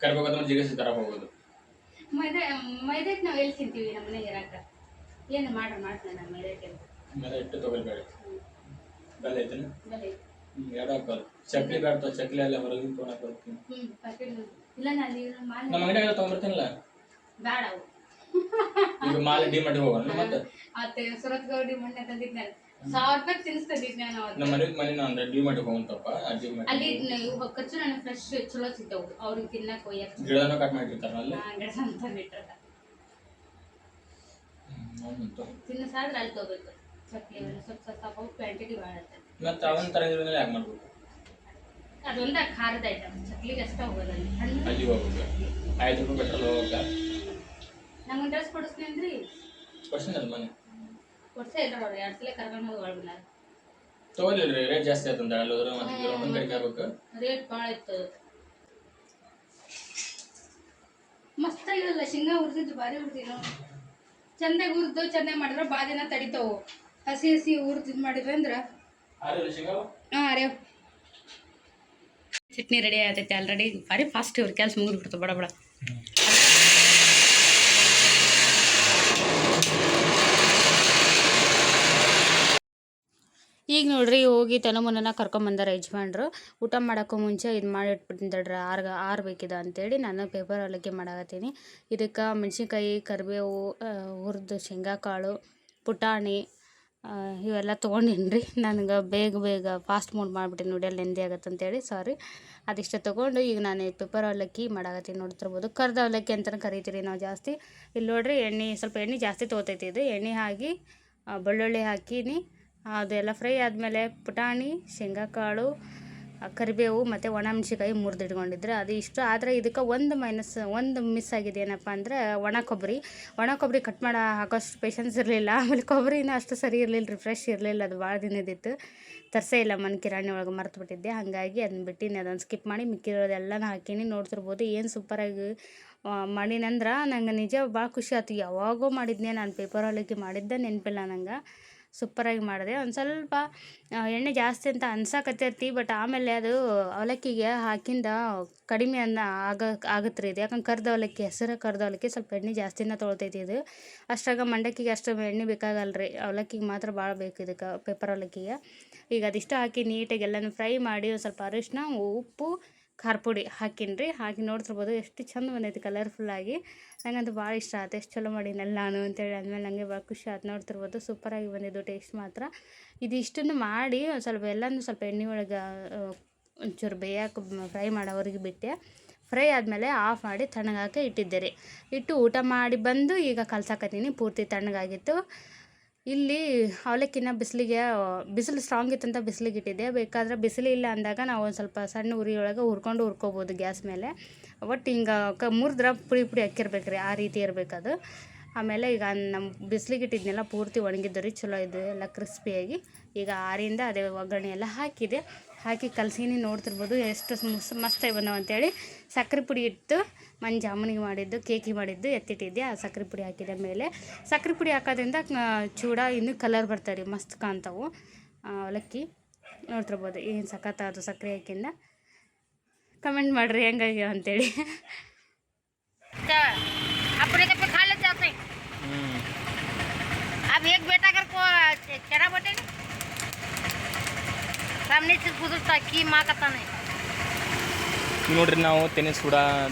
ಕರ್ಬೇಕಂದ್ರೆ ಜಿಗಿಸಿ ತರ ಹೋಗೋದು. ಮೈದಾ ಹಿಟ್ಟು ನಾವು ಎಲ್ಲಿ ತಿಂತೀವಿ ನಮ್ಮ ಮನೆಗೆ ಇರಾಕ. ಏನು ಮಾಡ್ತೀನಿ ನಾನು ಮೈದಾ ಹಿಟ್ಟು ತಗೊಳ್ಬೇಡ. ಬೆಲ್ಲ ಐತೇನು? ಬೆಲ್ಲ ಎರಡು ಹಾಕೋದು. ಚಕ್ಲಿ ಬೇಡ, ಚಕ್ಲಿ ಎಲ್ಲ ಹೊರಗೆ ತೊಗೊಂಡು ಇಲ್ಲ. ನಾನು ನಮ್ಮ ಅಂಗಡಿಯಾಗ ತೊಗೊಂಡ್ಬರ್ತೀನಲ್ಲ ಬೇಡ. ಈಗ ಮಾಲೆ ಡಿಮಾರ್ಟ್ ಹೋಗೋಣ. ಮತ್ತೆ ಸುರತ್ ಗೌಡಿ ಮೊನ್ನೆ ತಂದಿದ್ದೆ 1000 ರೂಪಾಯಿ ತಿನ್ನಿಸ್ತಿದ್ದೆ ನಾನು. ನಮ್ಮ ಮನೆ ಅಂದ್ರೆ ಡಿಮಾರ್ಟ್ ಹೋಗಂತಪ್ಪ. ಅಲ್ಲಿ ಖರ್ಚು ನನಗೆ ಫ್ರೆಶ್ ಚಲೋ ಸಿಗ್ತಾವು. ಅವ್ರಿಗೆ ತಿನ್ನಕ್ಕೆ ಒಯ್ಯಕ್ಕೆ ಗಿಡನೂ ಕಟ್ ಮಾಡಿರ್ತಾರ ಅಲ್ಲಿ. ಗಿಡ ಅಂತ ಇಟ್ಟಿರ್ತಾರೆ. ತಿನ್ನಿಸಾದ್ರೆ ಅಲ್ಲಿ ತಗೋಬೇಕು. ಚಕ್ಲಿ ಸ್ವಲ್ಪ ಸ್ವಲ್ಪ ಕ್ವಾಂಟಿಟಿ ಭಾಳ ಇರ್ತದೆ. ಮತ್ತೆ ಅವನ ತರ ಯಾಕೆ ಮಾಡ್ಬೇಕು? ಅದೊಂದ ಖಾರದ ಐಟಮ್. ಚಕ್ಲಿಗೆ ಅಷ್ಟೇ ಹೋಗೋದಲ್ಲಿ. ಅಲ್ಲಿ ಹೋಗ್ಬೇಕು. 5 ರೂಪಾಯಿ ಪೆಟ್ರೋಲ್ ಹೋಗಕ್ಕ. ನಂಗೆ ಡ್ರೆಸ್ ಕೊಡಿಸ್ತೀನಿ ಅಂದ್ರಿ. ಕೊಡ್ಸಿನಲ್ಲ ಮನೆ ಕೊಡ್ಸೇ ಇಲ್ಲ ಅವ್ರು. 2 ಸಲ ಕರ್ಕೊಂಡು ಹೋಗಿ ಒಳಗಿಲ್ಲ. ತಗೊಳ್ಳಿಲ್ರಿ, ರೇಟ್ ಜಾಸ್ತಿ ಆಯ್ತಂದ. ಅಲ್ಲಿ ಹೋದ್ರೆ ಮತ್ತೆ ರೊಕ್ಕ ಕಡಿಮೆ ಆಗ್ಬೇಕು. ರೇಟ್ ಭಾಳ ಇತ್ತು. ಮಸ್ತಾಗಿರಲ್ಲ ಶೇಂಗಾ ಹುರಿದಿದ್ದು ಭಾರಿ ಹುರಿದಿಲ್ಲ ಚಂದಾಗಿ ಹುರಿದು ಚಂದಾಗಿ ಮಾಡಿದ್ರೆ ಭಾಳ ದಿನ ತಡಿತಾವು ಹಸಿ ಹಸಿ ಹುರಿದಿದ್ದು ಮಾಡಿದ್ರೆ ಅಂದ್ರೆ ಹಾಂ ಅರೇ ಚಟ್ನಿ ರೆಡಿ ಆಗತೈತೆ ಆಲ್ರೆಡಿ ಭಾರಿ ಫಾಸ್ಟ್ ಇವ್ರು ಕೆಲಸ ಮುಗಿದ್ಬಿಡ್ತು ಬಡ ಬಡ ಈಗ ನೋಡ್ರಿ ಹೋಗಿ ತನಮುನನ ಕರ್ಕೊಂಬಂದಾರ ಯಜಮಾನ್ರು ಊಟ ಮಾಡೋಕ್ಕೂ ಮುಂಚೆ ಇದು ಮಾಡಿ ಇಟ್ಬಿಟ್ಟಿದ್ದಾಳ್ರಿ ಆರ್ಬೇಕಿದೆ ಅಂತೇಳಿ ನಾನು ಪೇಪರ್ ಅವಲಕ್ಕಿ ಮಾಡಾಕತ್ತೀನಿ ಇದಕ್ಕೆ ಮೆಣಸಿನ್ಕಾಯಿ ಕರಿಬೇವು ಹುರಿದು ಶೇಂಗಾ ಕಾಳು ಪುಟಾಣಿ ಇವೆಲ್ಲ ತೊಗೊಂಡಿನಿ ನನಗೆ ಬೇಗ ಫಾಸ್ಟ್ ಮೂಡ್ ಮಾಡಿಬಿಟ್ಟು ನೋಡಿ ಅಲ್ಲಿ ನೆಂದಿ ಆಗತ್ತೆ ಅಂತೇಳಿ ಸಾರಿ ಅದಿಷ್ಟು ತೊಗೊಂಡು ಈಗ ನಾನು ಪೇಪರ್ ಅವಲಕ್ಕಿ ಮಾಡಾಕತ್ತೀನಿ ನೋಡ್ತಿರ್ಬೋದು ಕರ್ದ ಅವಲಕ್ಕಿ ಅಂತಲೇ ಕರಿತೀರಿ ನಾವು ಜಾಸ್ತಿ ಇಲ್ಲಿ ನೋಡ್ರಿ ಸ್ವಲ್ಪ ಎಣ್ಣೆ ಜಾಸ್ತಿ ತೊಗೊತೈತಿ ಇದು ಎಣ್ಣೆ ಹಾಕಿ ಬೆಳ್ಳುಳ್ಳಿ ಹಾಕೀನಿ ಅದೆಲ್ಲ ಫ್ರೈ ಆದಮೇಲೆ ಪುಟಾಣಿ ಶೇಂಗಾ ಕಾಳು ಕರಿಬೇವು ಮತ್ತು ಒಣ ಮೆಣಸಿನ್ಕಾಯಿ ಮುರಿದಿಟ್ಕೊಂಡಿದ್ರೆ ಅದು ಇಷ್ಟು ಆದರೆ ಇದಕ್ಕೆ ಒಂದು ಮಿಸ್ ಆಗಿದೆ ಏನಪ್ಪ ಅಂದರೆ ಒಣ ಕೊಬ್ಬರಿ ಕಟ್ ಮಾಡಿ ಹಾಕೋಷ್ಟು ಪೇಷನ್ಸ್ ಇರಲಿಲ್ಲ ಆಮೇಲೆ ಕೊಬ್ಬರಿನ ಅಷ್ಟು ಸರಿ ಇರಲಿಲ್ಲ ರೀ ಫ್ರೆಶ್ ಇರಲಿಲ್ಲ ಅದು ಭಾಳ ದಿನದಿತ್ತು ತರಿಸೇ ಇಲ್ಲ ಮನೆ ಕಿರಾಣಿ ಒಳಗೆ ಮರ್ತು ಬಿಟ್ಟಿದ್ದೆ ಹಾಗಾಗಿ ಅದನ್ನ ಬಿಟ್ಟಿನಿ ಅದನ್ನು ಸ್ಕಿಪ್ ಮಾಡಿ ಮಿಕ್ಕಿರೋದೆಲ್ಲನೂ ಹಾಕೀನಿ ನೋಡ್ತಿರ್ಬೋದು ಏನು ಸೂಪರಾಗಿ ಮಾಡಿನಂದ್ರೆ ನಂಗೆ ನಿಜ ಭಾಳ ಖುಷಿ ಆಯ್ತು ಯಾವಾಗೋ ಮಾಡಿದ್ನೆ ನಾನು ಪೇಪರ್ ಅವಲಕ್ಕಿ ಮಾಡಿದ್ದೆ ನೆನಪಿಲ್ಲ ನಂಗೆ ಸೂಪರಾಗಿ ಮಾಡಿದೆ ಒಂದು ಸ್ವಲ್ಪ ಎಣ್ಣೆ ಜಾಸ್ತಿ ಅಂತ ಅನ್ಸಕತ್ತೈತಿ ಬಟ್ ಆಮೇಲೆ ಅದು ಅವಲಕ್ಕಿಗೆ ಹಾಕಿಂದ ಕಡಿಮೆ ಆಗತ್ತೆ ರೀ ಇದು ಯಾಕಂದ್ರೆ ಕರ್ದ ಅವಲಕ್ಕಿ ಹೆಸರು ಕರ್ದ ಅವಲಕ್ಕಿ ಸ್ವಲ್ಪ ಎಣ್ಣೆ ಜಾಸ್ತಿನ ತೊಗೊಳ್ತೈತಿ ಇದು ಅಷ್ಟಾಗ ಮಂಡಕ್ಕಿಗೆ ಅಷ್ಟು ಎಣ್ಣೆ ಬೇಕಾಗಲ್ಲ ರೀ ಅವಲಕ್ಕಿಗೆ ಮಾತ್ರ ಭಾಳ ಬೇಕು ಇದಕ್ಕೆ ಪೇಪರ್ ಅವಲಕ್ಕಿಗೆ ಈಗ ಅದಿಷ್ಟು ಹಾಕಿ ನೀಟಾಗಿ ಎಲ್ಲನೂ ಫ್ರೈ ಮಾಡಿ ಒಂದು ಸ್ವಲ್ಪ ಅರಿಶಿನ ಉಪ್ಪು ಖಾರ ಪುಡಿ ಹಾಕಿನ್ರಿ ಹಾಕಿ ನೋಡ್ತಿರ್ಬೋದು ಎಷ್ಟು ಚಂದ ಬಂದೈತಿ ಕಲರ್ಫುಲ್ಲಾಗಿ ನಂಗಂತೂ ಭಾಳ ಇಷ್ಟ ಆಯ್ತು ಎಷ್ಟು ಚಲೋ ಮಾಡೀನಲ್ಲ ನಾನು ಅಂತೇಳಿ ಆದಮೇಲೆ ನನಗೆ ಭಾಳ ಖುಷಿ ಆಯ್ತು ನೋಡ್ತಿರ್ಬೋದು ಸೂಪರಾಗಿ ಬಂದಿದ್ದು ಟೇಸ್ಟ್ ಮಾತ್ರ ಇದಿಷ್ಟನ್ನು ಮಾಡಿ ಸ್ವಲ್ಪ ಎಲ್ಲನೂ ಸ್ವಲ್ಪ ಎಣ್ಣೆ ಒಳಗೆ ಒಂಚೂರು ಬೇಯಕ್ಕೆ ಫ್ರೈ ಮಾಡೋವರೆಗೆ ಬಿಟ್ಟೆ ಫ್ರೈ ಆದಮೇಲೆ ಆಫ್ ಮಾಡಿ ತಣ್ಣಗಾಕೆ ಇಟ್ಟಿದ್ದೆ ರೀ ಇಟ್ಟು ಊಟ ಮಾಡಿ ಬಂದು ಈಗ ಕಲ್ಸಾಕತ್ತೀನಿ ಪೂರ್ತಿ ತಣ್ಣಗಾಗಿತ್ತು ಇಲ್ಲಿ ಅವಲಕ್ಕಿನ ಬಿಸಿಲು ಸ್ಟ್ರಾಂಗ್ ಇತ್ತಂತ ಬಿಸಿಲಿಗೆ ಇಟ್ಟಿದ್ದೆ ಬೇಕಾದ್ರೆ ಬಿಸಿಲಿಲ್ಲ ಅಂದಾಗ ನಾವು ಒಂದು ಸ್ವಲ್ಪ ಸಣ್ಣ ಉರಿಯೊಳಗೆ ಹುರ್ಕೋಬೋದು ಗ್ಯಾಸ್ ಮೇಲೆ ಒಟ್ಟು ಹಿಂಗೆ ಮುರಿದ್ರೆ ಪುಡಿ ಹಾಕಿರ್ಬೇಕು ರೀ ಆ ರೀತಿ ಇರಬೇಕದು ಆಮೇಲೆ ಈಗ ನಮ್ಮ ಬಿಸಿಲಿಗೆ ಇಟ್ಟಿದ್ನೆಲ್ಲ ಪೂರ್ತಿ ಒಣಗಿದ್ದು ರೀ ಚಲೋ ಇದು ಎಲ್ಲ ಕ್ರಿಸ್ಪಿಯಾಗಿ ಈಗ ಆರಿಂದ ಅದೇ ಒಗ್ಗರಣೆ ಎಲ್ಲ ಹಾಕಿ ಕಲಸೀನಿ ನೋಡ್ತಿರ್ಬೋದು ಎಷ್ಟು ಮಸ್ತಾಗಿ ಬಂದವು ಅಂತೇಳಿ ಸಕ್ಕರೆ ಪುಡಿ ಇಟ್ಟು ಜಾಮೂನಿಗೆ ಮಾಡಿದ್ದು ಕೇಕಿಗೆ ಮಾಡಿದ್ದು ಎತ್ತಿಟ್ಟಿದ್ದೆ ಆ ಸಕ್ಕರೆ ಪುಡಿ ಹಾಕಿದ ಮೇಲೆ ಸಕ್ಕರೆ ಪುಡಿ ಹಾಕೋದ್ರಿಂದ ಚೂಡ ಇನ್ನೂ ಕಲರ್ ಬರ್ತಾರೆ ರೀ ಮಸ್ತ್ ಕಾಣ್ತಾವು ಅವಲಕ್ಕಿ ನೋಡ್ತಿರ್ಬೋದು ಏನು ಸಖತ್ತಾದ್ರು ಸಕ್ಕರೆ ಹಾಕಿಂದ ಕಮೆಂಟ್ ಮಾಡಿರಿ ಹೆಂಗಾಗ್ಯಾವ ಅಂತೇಳಿ अब एक बेटा कर को चरा बटे सामने से गुजरता की माँ कथा नहीं ನೋಡ್ರಿ ನಾವು ತೆನೆ ಸುಟ್ಟು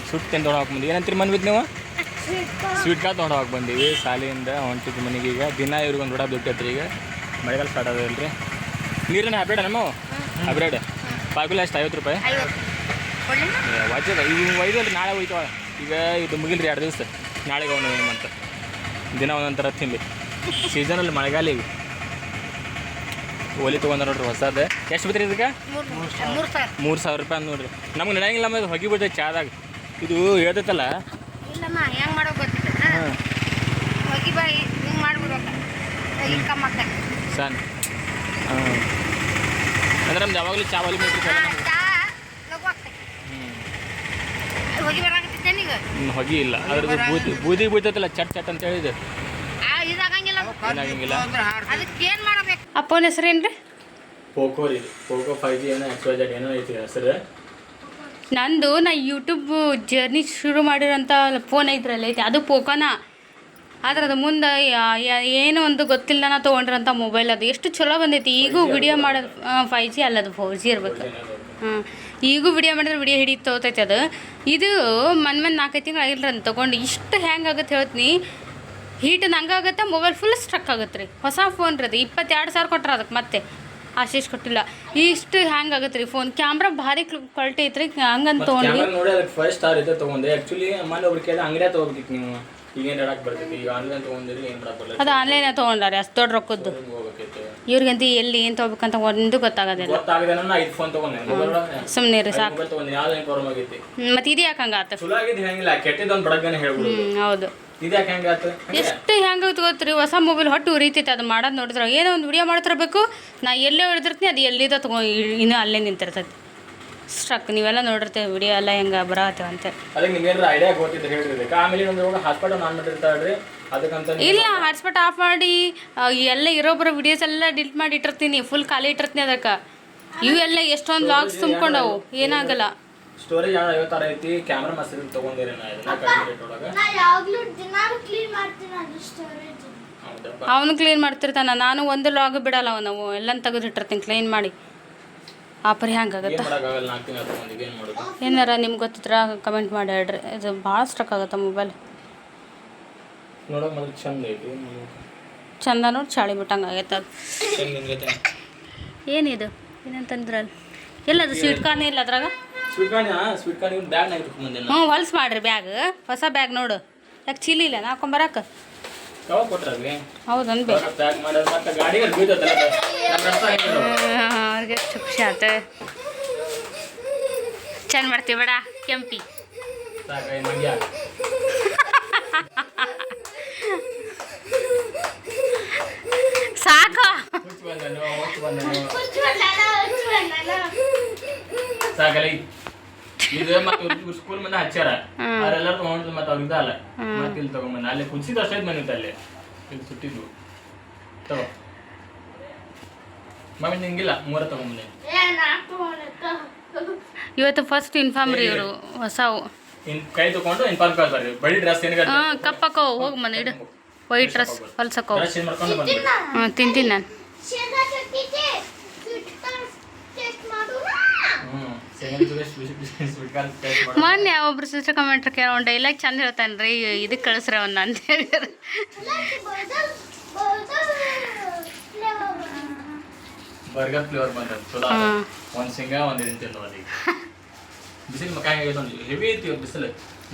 ತೆನೆ ತೊಗೊಂಡು ಬಂದೀವಿ ಏನಂತೀರಿ ಮನ್ವಿದ್ ನೀವು ಸ್ವೀಟ್ ಕಾರ್ಡ್ ತೊಗೊಂಡು ಬಂದೀವಿ ಶಾಲೆಯಿಂದ ಹೊಂಟಿದ್ದು ಮನೆಗೆ ಈಗ ದಿನ ಇವ್ರಿಗೊಂದು ದೊಡ್ಡ ದುಡ್ಡು ಈಗ ಮಳೆಗಾಲ ಸ್ಟಾರ್ಟ್ ಆಗೋದಿಲ್ಲ ರೀ ನೀರಿನ ಹಬ್ರೇಡ ನಮ್ಮ ಹಬ್ರೇಡ್ ಪಾಗುಲ ಎಷ್ಟು 50 ರೂಪಾಯಿ ವಾಜ್ಯದ ಈಗ ಒಯ್ದಲ್ರಿ ನಾಳೆ ಹೋಯ್ತವ ಈಗ ಇದು ಮುಗಿಲ್ರಿ 2 ದಿವಸ ನಾಳೆಗೆ ಅವನು ಅಂತ ದಿನ ಒಂದೊಂಥರ ತಿನ್ಲಿ ಸೀಸನಲ್ಲಿ ಮಳೆಗಾಲ ಈಗ ಓಲಿ ತೊಗೊಂಡ್ರೆ ನೋಡ್ರಿ ಹೊಸದು ಎಷ್ಟು ಬಿದ್ರಿ ಇದಕ್ಕೆ 3,000 ರೂಪಾಯಿ ಅಂತ ನೋಡ್ರಿ ನಮ್ಗೆ ನಡೆಯಂಗಿಲ್ಲ ನಮಗೆ ಹೊಗಿ ಬಿಡ್ರಿ ಚಾದಾಗ ಇದು ಹೇಳ್ತೈತಲ್ಲ ಇಲ್ಲಮ್ಮ ಹೆಂಗೆ ಮಾಡೋ ಗೊತ್ತಿಲ್ಲ ಹೊಗಿ ಬಾಯಿ ಹಿಂಗೆ ಮಾಡ್ಬಿಡ್ಬೇಕು ಇನ್ಕಮ್ ಆಗ್ತದೆ ಸಣ್ಣ ಅಂದ್ರೆ ನಮ್ದು ಯಾವಾಗಲೂ ಚಾವಲಿ ಮೇಟ್ರಿ ಚಾ ಲಘು ಆಗ್ತದೆ ಹೊಗಿ ಬರಾಕತ್ತೈತೆ ಈಗ ಹೊಗಿ ಇಲ್ಲ ಅದ್ರದ್ದು ಬೂದಿ ಬೀಳ್ತೈತಲ್ಲ ಚಟ್ ಅಂತ ಹೇಳಿದೆ ಇದಾಗಂಗಿಲ್ಲ ಅದಕ್ಕೆ ಏನು ಮಾಡಬೇಕು ಅಪ್ಪನ ಹೆಸರೇನು ರೀ ಪೋಕೋ ರೀ ಪೋಕೋ 5G ಏನೋ XYZ ಏನೋ ಐತಿ ಹೆಸರು ನಾ ಯೂಟ್ಯೂಬ್ ಜರ್ನಿ ಶುರು ಮಾಡಿರೋಂಥ ಫೋನ್ ಐತ್ರಲ್ಲ ಐತಿ ಅದು ಪೋಕೋನ ಆದ್ರೆ ಅದು ಮುಂದೆ ಏನೋ ಒಂದು ಗೊತ್ತಿಲ್ಲ ನಾ ತೊಗೊಂಡಿರೋಂಥ ಮೊಬೈಲ್ ಅದು ಎಷ್ಟು ಚಲೋ ಬಂದೈತಿ ಈಗೂ ವಿಡಿಯೋ ಮಾಡೋದು 5G ಅಲ್ಲ ಅದು 4G ಇರ್ಬೇಕು ಈಗೂ ವಿಡಿಯೋ ಮಾಡಿದ್ರೆ ವಿಡಿಯೋ ಹಿಡಿದು ತೊಗೊತೈತಿ ಅದು ಇದು ಮೊನ್ನೆ 4-5 ತಿಂಗಳು ಆಗಿಲ್ಲ ಅಂತ ತೊಗೊಂಡು ಇಷ್ಟು ಹ್ಯಾಂಗ್ ಆಗುತ್ತೆ ಹೇಳ್ತೀನಿ ಹೀಟ್ ಹಂಗಾಗುತ್ತೆ ಮೊಬೈಲ್ ಫುಲ್ ಸ್ಟ್ರಕ್ ಆಗುತ್ತೆ ರೀ ಹೊಸ ಫೋನ್ ರೀ ಅದು 22,000 ಕೊಟ್ರೆ ಅದಕ್ಕೆ ಮತ್ತೆ ಆಶೀಶ್ ಕೊಟ್ಟಿಲ್ಲ ಇಷ್ಟು ಹ್ಯಾಂಗ್ ಆಗುತ್ತೆ ರೀ ಫೋನ್ ಕ್ಯಾಮ್ರಾ ಭಾರಿ ಕ್ವಾಲಿಟಿ ಐತ್ರಿ ಹಂಗಂತ ತೊಗೊಂಡ್ರಿ ನೋಡಿ ಅದಕ್ಕೆ 5 ಸ್ಟಾರ್ ಇದೆ ತೊಗೊಂಡೆ ಆ್ಯಕ್ಚುಲಿ ಮೊನ್ನೆ ಒಬ್ರು ಕೇಳಿದ ಅಂಗಡಿಯ ತೊಗೋಬೇಕಿತ್ತು ನೀವು ಈಗೇನು ಹೇಳಕ್ಕೆ ಬರ್ತೈತಿ ಈಗ ಆನ್ಲೈನ್ ತೊಗೊಂಡಿರಿ ಏನು ಮಾಡಕ್ಕೆ ಅದು ಆನ್ಲೈನ್ ತೊಗೊಂಡಾರೆ ಅಷ್ಟು ದೊಡ್ಡ ರೊಕ್ಕದ್ದು ಇವ್ರಿಗಂತ ಎಲ್ಲಿ ಏನು ತೊಗೋಬೇಕಂತ ಒಂದು ಗೊತ್ತಾಗೋದಿಲ್ಲ ಗೊತ್ತಾಗದೆ 5 ಫೋನ್ ತೊಗೊಂಡೆ ಸುಮ್ಮನೆ ರೀ ಸಾಕು ತೊಗೊಂಡೆ ಯಾವ್ದು ಏನು ಪ್ರಾಬ್ಲಮ್ ಆಗೈತಿ ಮತ್ತೆ ಇದು ಯಾಕೆ ಹಂಗಾತ ಚಲೋ ಆಗಿದ್ದು ಹೆಂಗಿಲ್ಲ ಕೆಟ್ಟಿದ್ದೊಂದು ಬಡಗನೆ ಹೇಳ್ಬೋದು ಹೌದು ಇದು ಯಾಕೆ ಹೆಂಗಾತು ಎಷ್ಟು ಹೆಂಗಾಗುತ್ತೆ ಗೊತ್ತ್ರಿ ಹೊಸ ಮೊಬೈಲ್ ಹೊಟ್ಟು ಉರಿತೈತೆ ಅದು ಮಾಡೋದು ನೋಡಿದ್ರೆ ಏನೋ ಒಂದು ವಿಡಿಯೋ ಮಾಡ್ತಿರ್ಬೇಕು ನಾ ಎಲ್ಲೇ ಹೊಡೆದಿರ್ತೀನಿ ಅದು ಎಲ್ಲಿದ ಇನ್ನೂ ಅಲ್ಲೇ ನಿಂತಿರ್ತೈತಿ ಸ್ಟ್ರಕ್ ನೀವೆಲ್ಲ ನೋಡಿರ್ತೇವೆ ವಿಡಿಯೋ ಎಲ್ಲ ಹೆಂಗೆ ಬರತ್ತೇವೆ ಅಂತ. ಅದಕ್ಕೆ ನಿಮ್ಗೆ ಏನಾದ್ರು ಐಡಿಯಾ ಗೊತ್ತಿದ್ರೆ ಹೇಳ್ರಿ. ಆಮೇಲೆ ಇನ್ನೊಂದು ಹಾಸ್ಪಿಟಲ್ ಆನ್ ಮಾಡಿರ್ತಾಳ್ರಿ, ಅದಕ್ಕಂತ ಇಲ್ಲ ಹಾಟ್ಸ್ಪಾಟ್ ಆಫ್ ಮಾಡಿ ಎಲ್ಲ ಇರೋಬ್ಬರ ವಿಡಿಯೋಸ್ ಎಲ್ಲ ಡಿಲೀಟ್ ಮಾಡಿ ಇಟ್ಟಿರ್ತೀನಿ, ಫುಲ್ ಖಾಲಿ ಇಟ್ಟಿರ್ತೀನಿ. ಅದಕ್ಕೆ ಇವೆಲ್ಲ ಎಷ್ಟೊಂದು ಲಾಗ್ಸ್ ತುಂಬ್ಕೊಂಡವು, ಏನಾಗಲ್ಲ. ಸ್ಟೋರೇಜ್ 56 ಐತಿ. ಕ್ಯಾಮ್ರಾ ಮಸ್ತ್ ತೊಗೊಂಡಿರಿ ನಾ ಇದನ್ನ ಕಡಿಮೆ ರೇಟ್ ಒಳಗೆ. ಅವನು ಕ್ಲೀನ್ ಮಾಡ್ತಿರ್ತಾನ, ನಾನು ಒಂದು ಲಾಗ್ ಬಿಡಲ್ಲ ನಾವು ಎಲ್ಲ ತೆಗೆದಿಟ್ಟಿರ್ತೀನಿ ಕ್ಲೀನ್ ಮಾಡಿ. ಆಪರಿ ಹ್ಯಾಂಗಾಗತ್ತೆ ಏನಾರ ನಿಮ್ಗೆ ಗೊತ್ತಿದ್ರ ಕಮೆಂಟ್ ಮಾಡಿ ಹೇಳ್ರಿ. ಇದು ಭಾಳ ಸ್ಟ್ರಕ್ ಆಗುತ್ತೆ ಮೊಬೈಲ್. ನೋಡೋಕೆ ಮೊದಲು ಚಂದ ಐತಿ, ಚಂದ ನೋಡಿ ಚಾಳಿ ಬಿಟ್ಟಂಗೆ ಆಗೈತೆ ಅದು. ಏನಿದು ಏನಂತಂದ್ರಲ್ಲ, ಎಲ್ಲದು ಸ್ವೀಟ್ ಕಾರ್ನ್ ಇಲ್ಲ ಅದ್ರಾಗ. ಸ್ವೀಟ್ ಕಾರ್ನ್ ಬ್ಯಾಗ್ನಾಗ ಇಟ್ಕೊಂಡ್ಬಂದೆ. ಹ್ಞೂ ಹೊಲ್ಸ್ ಮಾಡ್ರಿ ಬ್ಯಾಗ್, ಹೊಸ ಬ್ಯಾಗ್ ನೋಡು. ಯಾಕೆ ಚೀಲಿ ಇಲ್ಲ ನಾಕೊಂಬರಕ್ಕೆ? ಯಾವಾಗ ಕೊಟ್ರಿ? ಹೌದು ಅನ್ಬೇಕು. ಪ್ಯಾಕ್ ಮಾಡೋದು ಮತ್ತೆ ಗಾಡಿಗೆ ಬೀಳ್ತೈತಲ್ಲ, ಅವ್ರಿಗೆ ಎಷ್ಟು ಖುಷಿ ಆಯ್ತು. ಚಂದ ಮಾಡ್ತೀವಿ ಬೇಡ ಕೆಂಪಿ ಸಾಕಾಯಿ ಮಂಡ್ಯ. ಸಾಕು ಸಾಕಲ್ಲ ಇದು. ಮತ್ತೆ ಸ್ಕೂಲ್ ಮುಂದೆ ಹಚ್ಚಾರ, ಅವರೆಲ್ಲರೂ ತಗೊಂಡ್ರು. ಮತ್ತೆ ಅವ್ರಿಗೆ ಅಲ್ಲ ಮತ್ತೆ ಇಲ್ಲಿ ತಗೊಂಡ್ಬಂದ. ಅಲ್ಲಿ ಕುದಿಸಿದ ಅಷ್ಟೇ ಬಂದಿತ್ತು, ಅಲ್ಲಿ ಇಲ್ಲಿ ಸುಟ್ಟಿದ್ವು. ತಗೋ ಮಮ್ಮಿ ನಿಂಗಿಲ್ಲ, 3 ತಗೊಂಡ್ಬಂದೆ. ಇವತ್ತು ಫಸ್ಟ್ ಇನ್ಫಾರ್ಮ್ ರೀ ಇವರು ಹೊಸವು. ಕೈ ತಗೊಂಡು ಇನ್ಫಾರ್ಮ್ ಕಳ್ತಾರೆ. ಬಳಿ ಡ್ರೆಸ್ ಏನಿಗೆ ಕಪ್ಪಕ್ಕೋ ಹೋಗಿ ಮನೆ ಇಡು. ವೈಟ್ ಡ್ರೆಸ್ ಹೊಲ್ಸಕ್ಕೋ. ಮಾಡ್ಕೊಂಡು ಬಂದ್ರಿ. ತಿಂತೀನಿ ನಾನು. ಮೊನ್ನೆ ಒಬ್ರು ಸಿಸ್ಟರ್ ಕಮೆಂಟ್ರ್ ಕೇಳೋ ಒಂದು ಡೈಲಾಗ್ ಚಂದ ಹೇಳ್ತಾನೆ ರೀ, ಇದಕ್ಕೆ ಕಳಿಸ್ರಿ ಅವನ್ನ ಅಂತ ಹೇಳಿದ್ರು. ಬರ್ಗರ್ ಫ್ಲೇವರ್ ಬಂದ ಚಲೋ. ಒಂದು ಶೇಂಗಾ ಒಂದು ಇದನ್ನು ತಿಂದು ಅದೀಗ ಬಿಸಿಲು ಮಕ್ಕ ಹೆವಿ ಐತಿ ಬಿಸಿಲು.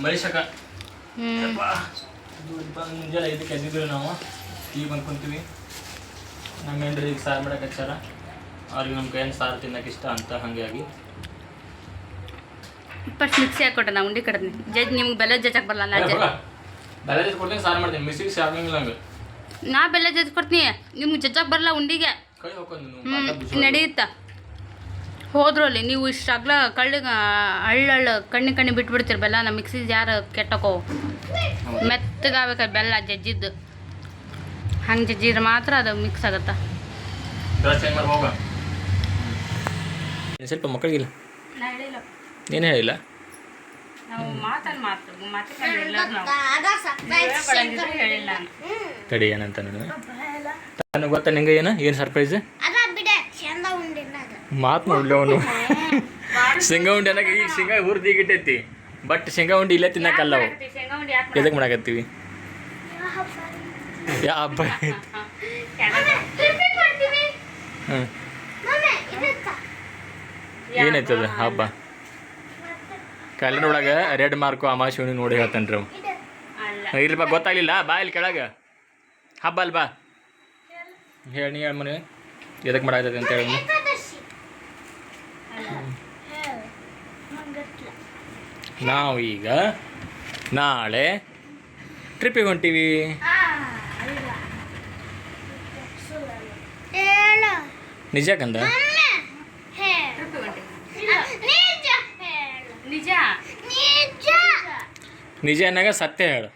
ಮಳಿ ಶಕ ಮುಂಜಾನೆ 5ಕ್ಕೆ ಎದ್ದಿದ್ವಿ ನಾವು. ಈಗ ಬಂದು ಕುಂತೀವಿ. ನಮ್ಮ ಹೆಂಡ್ರಿ ಈಗ ಸಾರು ಮಾಡಕ್ಕೆ ಹಚ್ಚಾರ. ಅವ್ರಿಗೆ ನಮ್ಮ ಕೈಯನ್ನು ಸಾರು ತಿನ್ನಕ್ಕೆ ಇಷ್ಟ ಅಂತ ಹಾಗಾಗಿ ಫಸ್ಟ್ ಮಿಕ್ಸಿ ಹಾಕೊಟ್ಟೆ ನಾ ಉಂಡಿ ಕಡ್ತೀನಿ. ಜಜ್ ನಿಮ್ಗೆ ಬೆಲ್ಲ ಜಜ್ಜಕ್ಕೆ ಬರಲ್ಲ. ನಾ ಬೆಲ್ಲ ಜಜ್ಜಿ ಕೊಡ್ತೀನಿ, ಸಾರು ಮಾಡ್ತೀನಿ. ಮಿಕ್ಸಿಗೆ ಸಾರ್ಗಂಗಿಲ್ಲ ನಂಗೆ. ನಾ ಬೆಲ್ಲ ಜಜ್ಜಿ ಕೊಡ್ತೀನಿ, ನಿಮ್ಗೆ ಜಜ್ಜಕ್ಕೆ ಬರಲ್ಲ ಉಂಡಿಗೆ. ಕೈ ಹೋಗ್ಕೊಂಡು ನಡೆಯುತ್ತಾ ಹೋದ್ರು ಅಲ್ಲಿ ನೀವು ಇಷ್ಟಾಗ್ಲ ಕಳ್ಳಿಗೆ ಹಳ್ಳ ಕಣ್ಣಿ ಬಿಟ್ಬಿಡ್ತೀರಿ ಬೆಲ್ಲ. ನಮ್ಮ ಮಿಕ್ಸಿ ಯಾರು ಕೆಟ್ಟಕೋ ಮೆತ್ತಗಾಗಬೇಕು ಬೆಲ್ಲ ಜಜ್ಜಿದ್ದು. ಹಂಗೆ ಜಜ್ಜಿದ್ರೆ ಮಾತ್ರ ಅದು ಮಿಕ್ಸ್ ಆಗುತ್ತಾ. ಸ್ವಲ್ಪ ಮಕ್ಕಳಿಗಿಲ್ಲ ಏನು ಹೇಳಿಲ್ಲ. ತಡಿ ಏನಂತ ನನಗೆ ಗೊತ್ತಾ ನಿಂಗೆ ಏನು ಸರ್ಪ್ರೈಸ್ ಮಾತು ನೋಡ್ಲಿ ಅವನು. ಶೇಂಗಾ ಉಂಡಿ ಅನ್ನಕ್ಕೆ ಈಗ ಶೇಂಗಾ ಹುರಿದಿಗಿಟ್ಟೈತಿ, ಬಟ್ ಶೇಂಗಾ ಉಂಡಿ ಇಲ್ಲೇ ತಿನ್ನಕ್ಕಲ್ಲ ಅವು. ಎದಕ್ಕೆ ಮಾಡಾಕತ್ತೀವಿ? ಯಾ ಹಬ್ಬ ಹಾಂ ಏನೈತದ ಹಬ್ಬ? ಕ್ಯಾಲೆಂಡರ್ ಒಳಗೆ ರೆಡ್ ಮಾರ್ಕು ಅಮಾಶಿವನಿ ನೋಡಿ ಹೇಳ್ತಾನೆ ರೀ ಅವು. ಇಲ್ಲಪ್ಪ ಗೊತ್ತಾಗಲಿಲ್ಲ, ಬಾ ಇಲ್ಲಿ ಕೆಳಗೆ ಹಬ್ಬ ಅಲ್ಲ ಬಾ ಹೇಳಿ. ನೀ ಹೇಳಿ ಮನೆ ಎದಕ್ಕೆ ಮಾಡಾಕತ್ತೈತಿ ಅಂತ ಹೇಳಿ. ನಾವು ಈಗ ನಾಳೆ ಟ್ರಿಪ್ಪಿಗೆ ಹೊಂಟೀವಿ. ನಿಜ ಕಂದ? ನಿಜ ಅನ್ನಂಗ ಸತ್ಯ ಹೇಳು.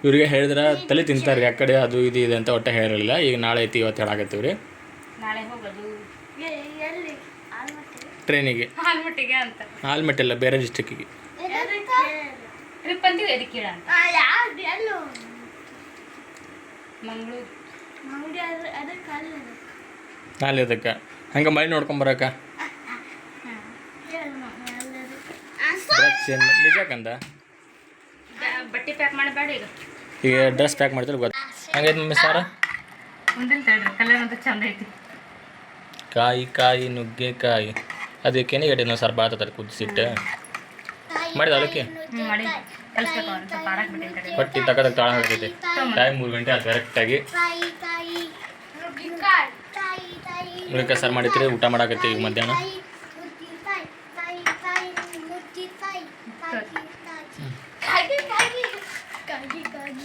ಇವ್ರಿಗೆ ಹೇಳಿದ್ರೆ ತಲೆ ತಿಂತಾರೆ ಆ ಕಡೆ ಅದು ಇದು ಇದೆ ಅಂತ ಒಟ್ಟೆ ಹೇಳಿರಲಿಲ್ಲ. ಈಗ ನಾಳೆ ಐತಿ ಇವತ್ತು ಹೇಳಾಕತ್ತೀವಿ ರೀ. ಟ್ರೈನಿಗೆ ಆಲ್ಮಟ್ಟಿಲ್ಲ, ಬೇರೆ ಡಿಸ್ಟಿಕ್ಕಿಗೆ. ನಾಳೆ ಅದಕ್ಕೆ ಹಂಗೆ ಮಳೆ ನೋಡ್ಕೊಂಬರಕ್ಕ. ನಿಜ ಕಂದ? ಬಟ್ಟೆ ಪ್ಯಾಕ್ ಮಾಡಬೇಡ ಈಗ ಡ್ರೆಸ್ ಪ್ಯಾಕ್ ಮಾಡ್ತಾರೆ ಗೊತ್ತ. ಹಂಗೈತೆ ಮಮ್ಮಿ ಸಾರ ಕಲರ್ ಅಂತ ಚಂದ ಐತಿ. ಕಾಯಿ ನುಗ್ಗೆಕಾಯಿ ಅದಕ್ಕೇನೆ ಗಡ್ಡೆ ನಾವು ಸಾರು ಬಾಳ್ತಾರೆ ಕುದಿಸಿಟ್ಟು ಮಾಡಿದ ಅದಕ್ಕೆ ಹೊಟ್ಟಿ ತಗದಾಗ ತಾಳ ಹಾಕೈತಿ. ಟೈಮ್ 3 ಗಂಟೆ ಆಯ್ತು ಕರೆಕ್ಟಾಗಿ. ನುಗ್ಗೆಕಾಯಿ ಸಾರು ಮಾಡಿದ್ರಿ, ಊಟ ಮಾಡಾಕತ್ತಿ ಈಗ ಮಧ್ಯಾಹ್ನ.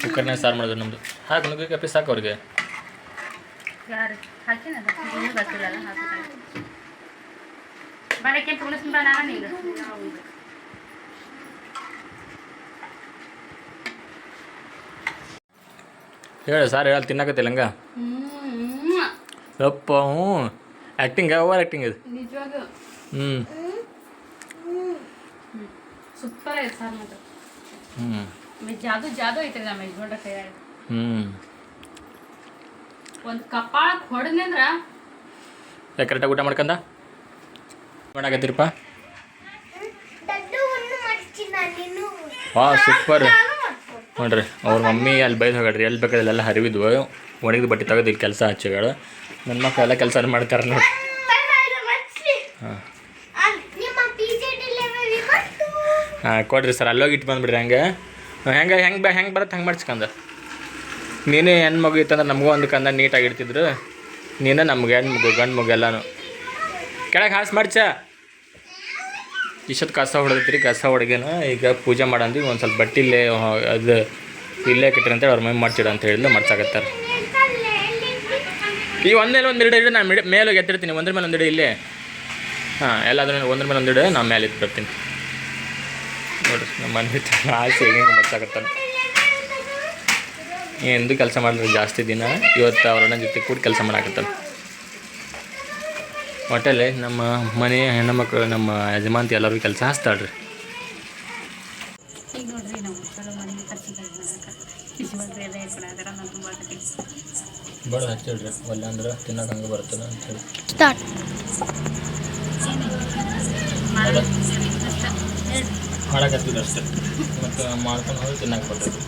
ಕುಕ್ಕರ್ನಾಗ ಸಾರು ಮಾಡಿದ್ರು ನಮ್ಮದು. ಹಾಕಿ ನುಗ್ಗೆಕಾಯಿ ಪೀಸ್ ಸಾಕು ಅವ್ರಿಗೆ. ಯಾರು ಹಾಕಿನದ ಇನ್ನೂ ಗೊತ್ತಿಲ್ಲಲ್ಲ ಹಾಕಿಲ್ಲ ಬರಕ್ಕೆ ಪುನಸ್ ಬಾ ನಾನು ಈಗ ಹೇಳು ಸಾರ್ ಹೇಳಿ ತಿನ್ನಕತ್ತಿಲ್ಲ ಹಂಗ ಯಪ್ಪ ಹ್ಞೂ ಆ್ಯಕ್ಟಿಂಗ್ ಓವರ್ ಆ್ಯಕ್ಟಿಂಗ್ ಇದು ನಿಜವಾಗ ಹ್ಞೂ ಸೂಪರ್ ಐತೆ ಸರ್ ಮಾತ್ರ ಹ್ಞೂ ಜಾದು ಐತ್ರಿ ನಮ್ಮ ಯಜಮಾನ್ರ ಕೈಯಾಗ ಹ್ಞೂ ಒಂದು ಕಪಾಳಕ್ಕೆ ಹೊಡೆದ್ನಂದ್ರ ಕರೆಕ್ಟಾಗಿ ಊಟ ಮಾಡ್ಕಂದ ಮಾಡಾಕತ್ತೀರಪ್ಪ ವಾ ಸೂಪರ್ ನೋಡ್ರಿ ಅವ್ರ ಮಮ್ಮಿ ಅಲ್ಲಿ ಬೈದು ಹೋಗ್ರಿ ಎಲ್ಲಿ ಬೇಕಾದಲ್ಲೆಲ್ಲ ಹರಿವಿದ್ವು ಒಣಗಿದ ಬಟ್ಟೆ ತೆಗೆದು ಇಲ್ಲಿ ಕೆಲಸ ಹಚ್ಚಿಗಳು ನನ್ನ ಮಕ್ಕಳು ಎಲ್ಲ ಕೆಲಸ ಮಾಡ್ತಾರೆ ನೋಡಿ ಹಾಂ ಹಾಂ ಕೊಡ್ರಿ ಸರ್ ಅಲ್ಲೋಗಿ ಇಟ್ಟು ಬಂದ್ಬಿಡ್ರಿ ಹೆಂಗೆ ಬರುತ್ತೆ ಹಂಗೆ ಮಾಡ್ಸ್ಕಂದ ನೀನೇ ಹೆಣ್ಮಗು ಇತ್ತಂದ್ರೆ ನಮಗೂ ಒಂದು ಕಂದ ನೀಟಾಗಿ ಇಡ್ತಿದ್ರು ನೀನೇ ನಮ್ಗೆ ಹೆಣ್ಮಗು ಗಂಡು ಮಗು ಎಲ್ಲನೂ ಕೆಳಗೆ ಹಾಸ್ ಮಾಡ್ಚ ಇಷ್ಟೊತ್ತು ಕಸ ಹೊಡೆದೈತ್ರಿ ಕಸ ಹೊಡ್ಗೇನ ಈಗ ಪೂಜೆ ಮಾಡಂದು ಒಂದು ಸ್ವಲ್ಪ ಬಟ್ಟೆ ಇಲ್ಲೇ ಅದು ಇಲ್ಲೇ ಕಿಟ್ರಿ ಅಂತೇಳಿ ಅವ್ರ ಮೈ ಮಾಡ್ಸಿಡ ಅಂತ ಹೇಳಿದ್ರು ಮಾಡ್ಸಾಕತ್ತಾರೆ ಈಗ ಒಂದೆರಡು ಇಡು ನಾನು ಮೇಲೋಗಿ ಎತ್ತಿರ್ತೀನಿ ಒಂದ್ರ ಮೇಲೆ ಒಂದಿಡು ಇಲ್ಲೇ ಹಾಂ ಎಲ್ಲಾದ್ರೂ ಒಂದ್ರ ಮೇಲೆ ಒಂದಿಡು ನಾನು ಮೇಲೆ ಇಟ್ಟು ಬರ್ತೀನಿ ನೋಡಿರಿ ನಮ್ಮ ಮನೆ ಆಸೆ ಹೆಂಗೆ ಮಾಡ್ಸಾಕತ್ತಾನೆ ಎಂದು ಕೆಲಸ ಮಾಡಿದ್ರೆ ಜಾಸ್ತಿ ದಿನ ಇವತ್ತು ಅವ್ರನ್ನ ಜೊತೆ ಕೂಡ ಕೆಲಸ ಮಾಡಾಕತ್ತಾನೆ ಒಟ್ಟಲ್ಲಿ ನಮ್ಮ ಮನೆ ಹೆಣ್ಣುಮಕ್ಕಳು ನಮ್ಮ ಯಜಮಾನ್ತಿ ಎಲ್ಲರಿಗೂ ಕೆಲಸ ಹಚ್ತಾಳ್ರಿ ಈಗ ನೋಡ್ರಿ ನಾವು ಚಲೋ ಮಾಡಿ ಬಡ ಹಚ್ಚಿಡ್ರಿ ಒಲ್ಲ ಅಂದ್ರೆ ತಿನ್ನೋಕೆ ಹಂಗೆ ಬರ್ತದೆ ಅಂತೇಳಿ ಮಾಡಾಕತ್ತಿದ್ರು ಅಷ್ಟೇ ಮತ್ತು ಮಾಡ್ಕೊಂಡು ಹೋಗಿ ತಿನ್ನಕ್ಕೆ ಬರ್ತದೆ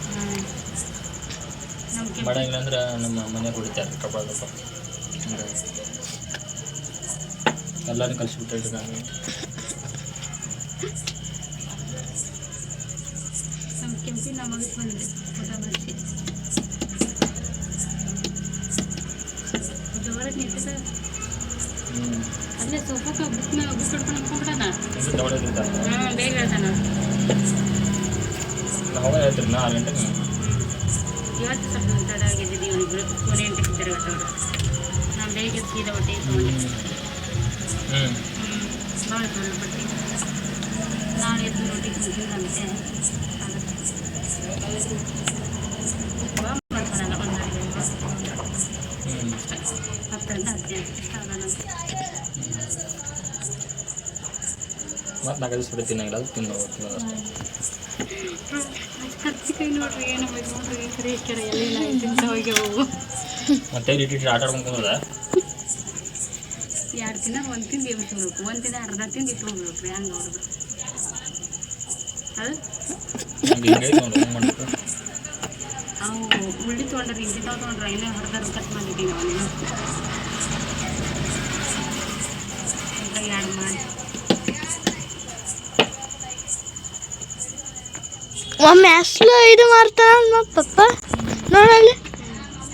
ಮಾಡಂಗಿಲ್ಲ ಅಂದ್ರೆ ನಮ್ಮ ಮನೆಯವ್ರು ಹೊಡಿತಾರೆ ಕಪಾಳ ಹಿಂಗಾಗಿ ಎಲ್ಲರೂ ಕಲಿಸ್ಬಿಟ್ಟಿದ್ರು ನಾನು ನಮ್ಮ ಕೆಂಪಿ ನಮಗೆ ಬಂದಿದೆ ಊಟ ಮಾಡಿಸಿ ಜೋರಾಗಿ ನಿಂತಿದ್ದ ಅಲ್ಲೇ ಸೊಪ್ಪಕ್ಕೆ ಬುಕ್ ಕಡ್ಕೊಂಡು ಅನ್ಕೊಂಡ್ಬಿಡಣ ಹಾಂ ಬೇಗ ಹೇಳ್ತಾನ ಅವಾಗ ಹೇಳ್ತೀರಿ 6 ಗಂಟೆಗೆ ಇವತ್ತು ಸ್ವಲ್ಪ ತಡ ಆಗಿದ್ದೀವಿ ಇವನಿಬ್ರು 8 ಗಂಟೆಗೆ ತಿರುಗಟ್ಟವ್ರು ನಾವು ಬೇಗ ಸೀದಾ ಹೊಟ್ಟೆ ತೊಗೊಂಡು ಭಾಳ ಬಟ್ಟೆ ನಾನು ಎದ್ದು ರೊಟ್ಟಿ ತಿಂತೀನಂತೆ ಮಾಡ್ಕೊಳಲ್ಲ ಒಂದು 10ರಿಂದ 15 ಇಷ್ಟ ಆಗಲ್ಲ ಮತ್ತು 4 ದಿವಸ ಬಿಟ್ಟು ತಿನ್ನಂಗಿಲ್ಲ ಅದು ಕರ್ಚಿಕಾಯಿ ನೋಡ್ರಿ ಏನು ನೋಡ್ರಿ ಸರಿ ಇಷ್ಟ ಎಲ್ಲಿಲ್ಲ ತಿಂತ ಹೋಗಿ ಹೋಗು ಮತ್ತೆ ಇಟ್ಟು ಆಟ ಆಡ್ಕೊಂಡು ಹೋದ 2 ದಿನ ಒಂದು ತಿಂದು ಇಟ್ಬಿಡ್ಬೇಕು 1 ದಿನ ಅರ್ಧ ತಿಂದು ಇಟ್ಬಿಡ್ಬೇಕು ರೀ ಹಂಗೆ ನೋಡಿದ್ರು ಅದು ಅವು ಉಳ್ಳಿ ತೊಗೊಂಡ್ರಿ ಇಂತಿಂತಾವ್ ತೊಗೊಂಡ್ರೆ ಇನ್ನೇ ಹೊರದಾರು ಕಟ್ ಮಾಡಿದ್ದೀವಿ ಅವನೇನು ಎರಡು ಮಾಡಿ ಒಮ್ಮೆ ಅಸ್ಲು ಇದು ಮಾಡ್ತಾನ ನಮ್ಮ ಪಪ್ಪ ನೋಡಲ್ಲಿ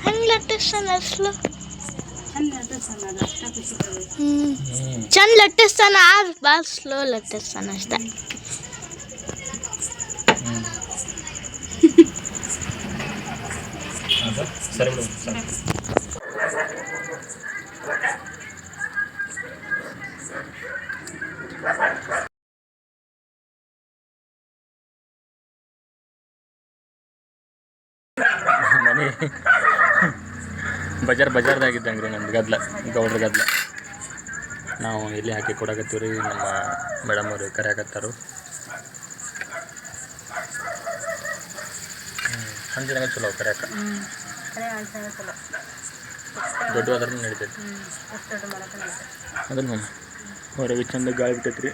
ಹಂಗೆ ಲಟ್ಟಿಸ್ತಾನ ಅಸ್ಲು ಚಂದ ಲಟ್ಟಿಸ್ತಾನ ಆದ್ರೆ ಭಾಳ ಸ್ಲೋ ಲಟ್ಟಿಸ್ತಾನ ಅಷ್ಟೇ ಸರಿ ಬಿಡು ಸರಿ ಮನೆ ಬಜಾರ್ದಾಗಿದ್ದಂಗೆ ರೀ ನಮ್ದು ಗದ್ಲ ಗೌಡ್ರ ಗದ್ಲ ನಾವು ಇಲ್ಲಿ ಹಾಕಿ ಕೊಡಕತ್ತೀವಿ ರೀ ನಮ್ಮ ಮೇಡಮ್ ಅವರು ಕರೆಯಾಕತ್ತಾರು ಹಂಚಿನಾಗ ಚಲೋ ಕರೆಯಾಕ ದೊಡ್ಡ ಆದ್ರೂ ನಡೀತೈತಿ ಅದನ್ನು ಹೊರಗೆ ಚಂದ ಗಾಳಿ ಬಿಟ್ಟೈತಿ ರೀ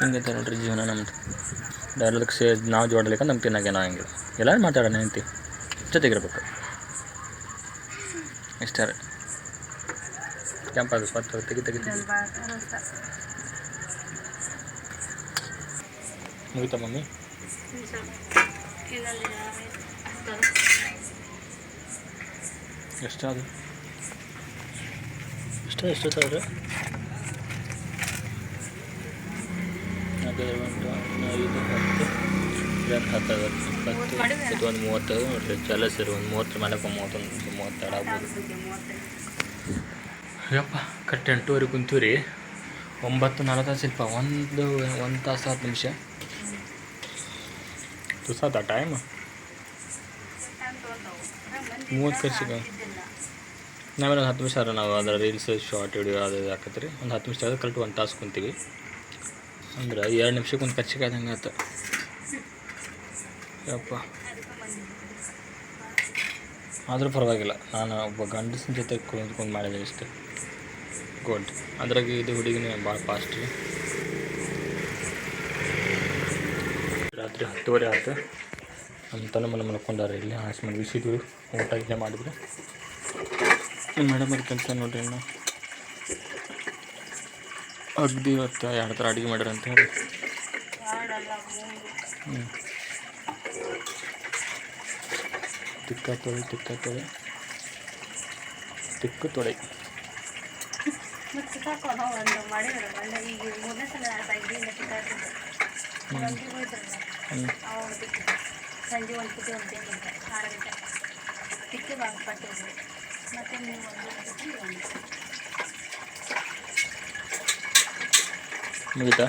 ಹಿಂಗೈತೆ ನೋಡ್ರಿ ಜೀವನ ನಮ್ದು ಎಲ್ಲದಕ್ಕೆ ನಾವು ಜೋಡಲಿಕ್ಕೆ ನಮ್ಗೆ ತಿನ್ನೋಕೆ ಹಂಗಿಲ್ಲ ಎಲ್ಲರೂ ಮಾತಾಡೋಣ ನಿಂತು ಜೊತೆಗಿರ್ಬೇಕು ಇಷ್ಟೇ ರೀ ಕೆಂಪಾಗ ಪತ್ತು ತೆಗಿ ಮುಗಿತಾ ಮಮ್ಮಿ ಎಷ್ಟಾದ್ರು ಎಷ್ಟೊತ್ತಾದ್ರೆ 4 5 10 10 20 ಒಂದು 30 ನೋಡಿರಿ ಚಲ ಸರಿ ಒಂದು 30 ಮೇಲೆ 32 ಆಗ್ಬೋದು. ಯಪ್ಪ ಕರೆಕ್ಟ್ 8:30 ಕುಂತೀವಿ ರೀ. 9:40 ಸ್ವಲ್ಪ ಒಂದು ತಾಸು 10 ನಿಮಿಷ ತುಸಾತ ಟೈಮ್ 30 ಖರ್ಚಿಗೆ ನಾವೇನು 10 ನಿಮಿಷ ನಾವು ಅದರ ರೀಲ್ಸ್ ಶಾರ್ಟ್ ವಿಡಿಯೋ ಅದು ಹಾಕತ್ರಿ. ಒಂದು 10 ನಿಮಿಷ ಆದ್ರೆ ಕರೆಕ್ಟ್ 1 ತಾಸು ಕುಂತೀವಿ ಅಂದ್ರೆ 2 ನಿಮಿಷಕ್ಕೆ ಒಂದು ಖರ್ಚಿಗೆ ಆದಂಗೆ ಆಯ್ತು. ಯಪ್ಪ ಆದರೂ ಪರವಾಗಿಲ್ಲ, ನಾನು ಒಬ್ಬ ಗಂಡಸಿನ ಜೊತೆ ಕುಂತ್ಕೊಂಡು ಮಾಡಿದೆ ಇಷ್ಟೇ ಗುಡ್. ಅದ್ರಾಗ ಇದು ಹುಡುಗಿನೇ ಭಾಳ ಫಾಸ್ಟ್ ರೀ. ರಾತ್ರಿ 10:30 ಆಯ್ತು. ನಮ್ಮ ತನ್ನ ಮನೆ ಮಲ್ಕೊಂಡಾರೆ ಇಲ್ಲಿ ಹಾಸಿ ಮಲಗಿಸಿದ್ವಿ. ಊಟ ಇಲ್ಲೇ ಮಾಡಿದ್ರು. ಮೇಡಮ್ ಅವ್ರ ಕೆಲಸ ನೋಡ್ರಿ ಇನ್ನು ಅಗ್ದಿ ಇವತ್ತು 2 ಥರ ಅಡುಗೆ ಮಾಡ್ಯಾರ ಅಂತ ಹೇಳಿ. ತಿಕ್ಕ ತೊಳೆ ಸಂಜೆ 1 ಗಂಟೆ 6 ಗಂಟೆ ತಿಕ್ಕಿ ಪಟ್ಟಿದ್ವಿ. ಮತ್ತು ನೀವು 1 ಮುಗಿತಾ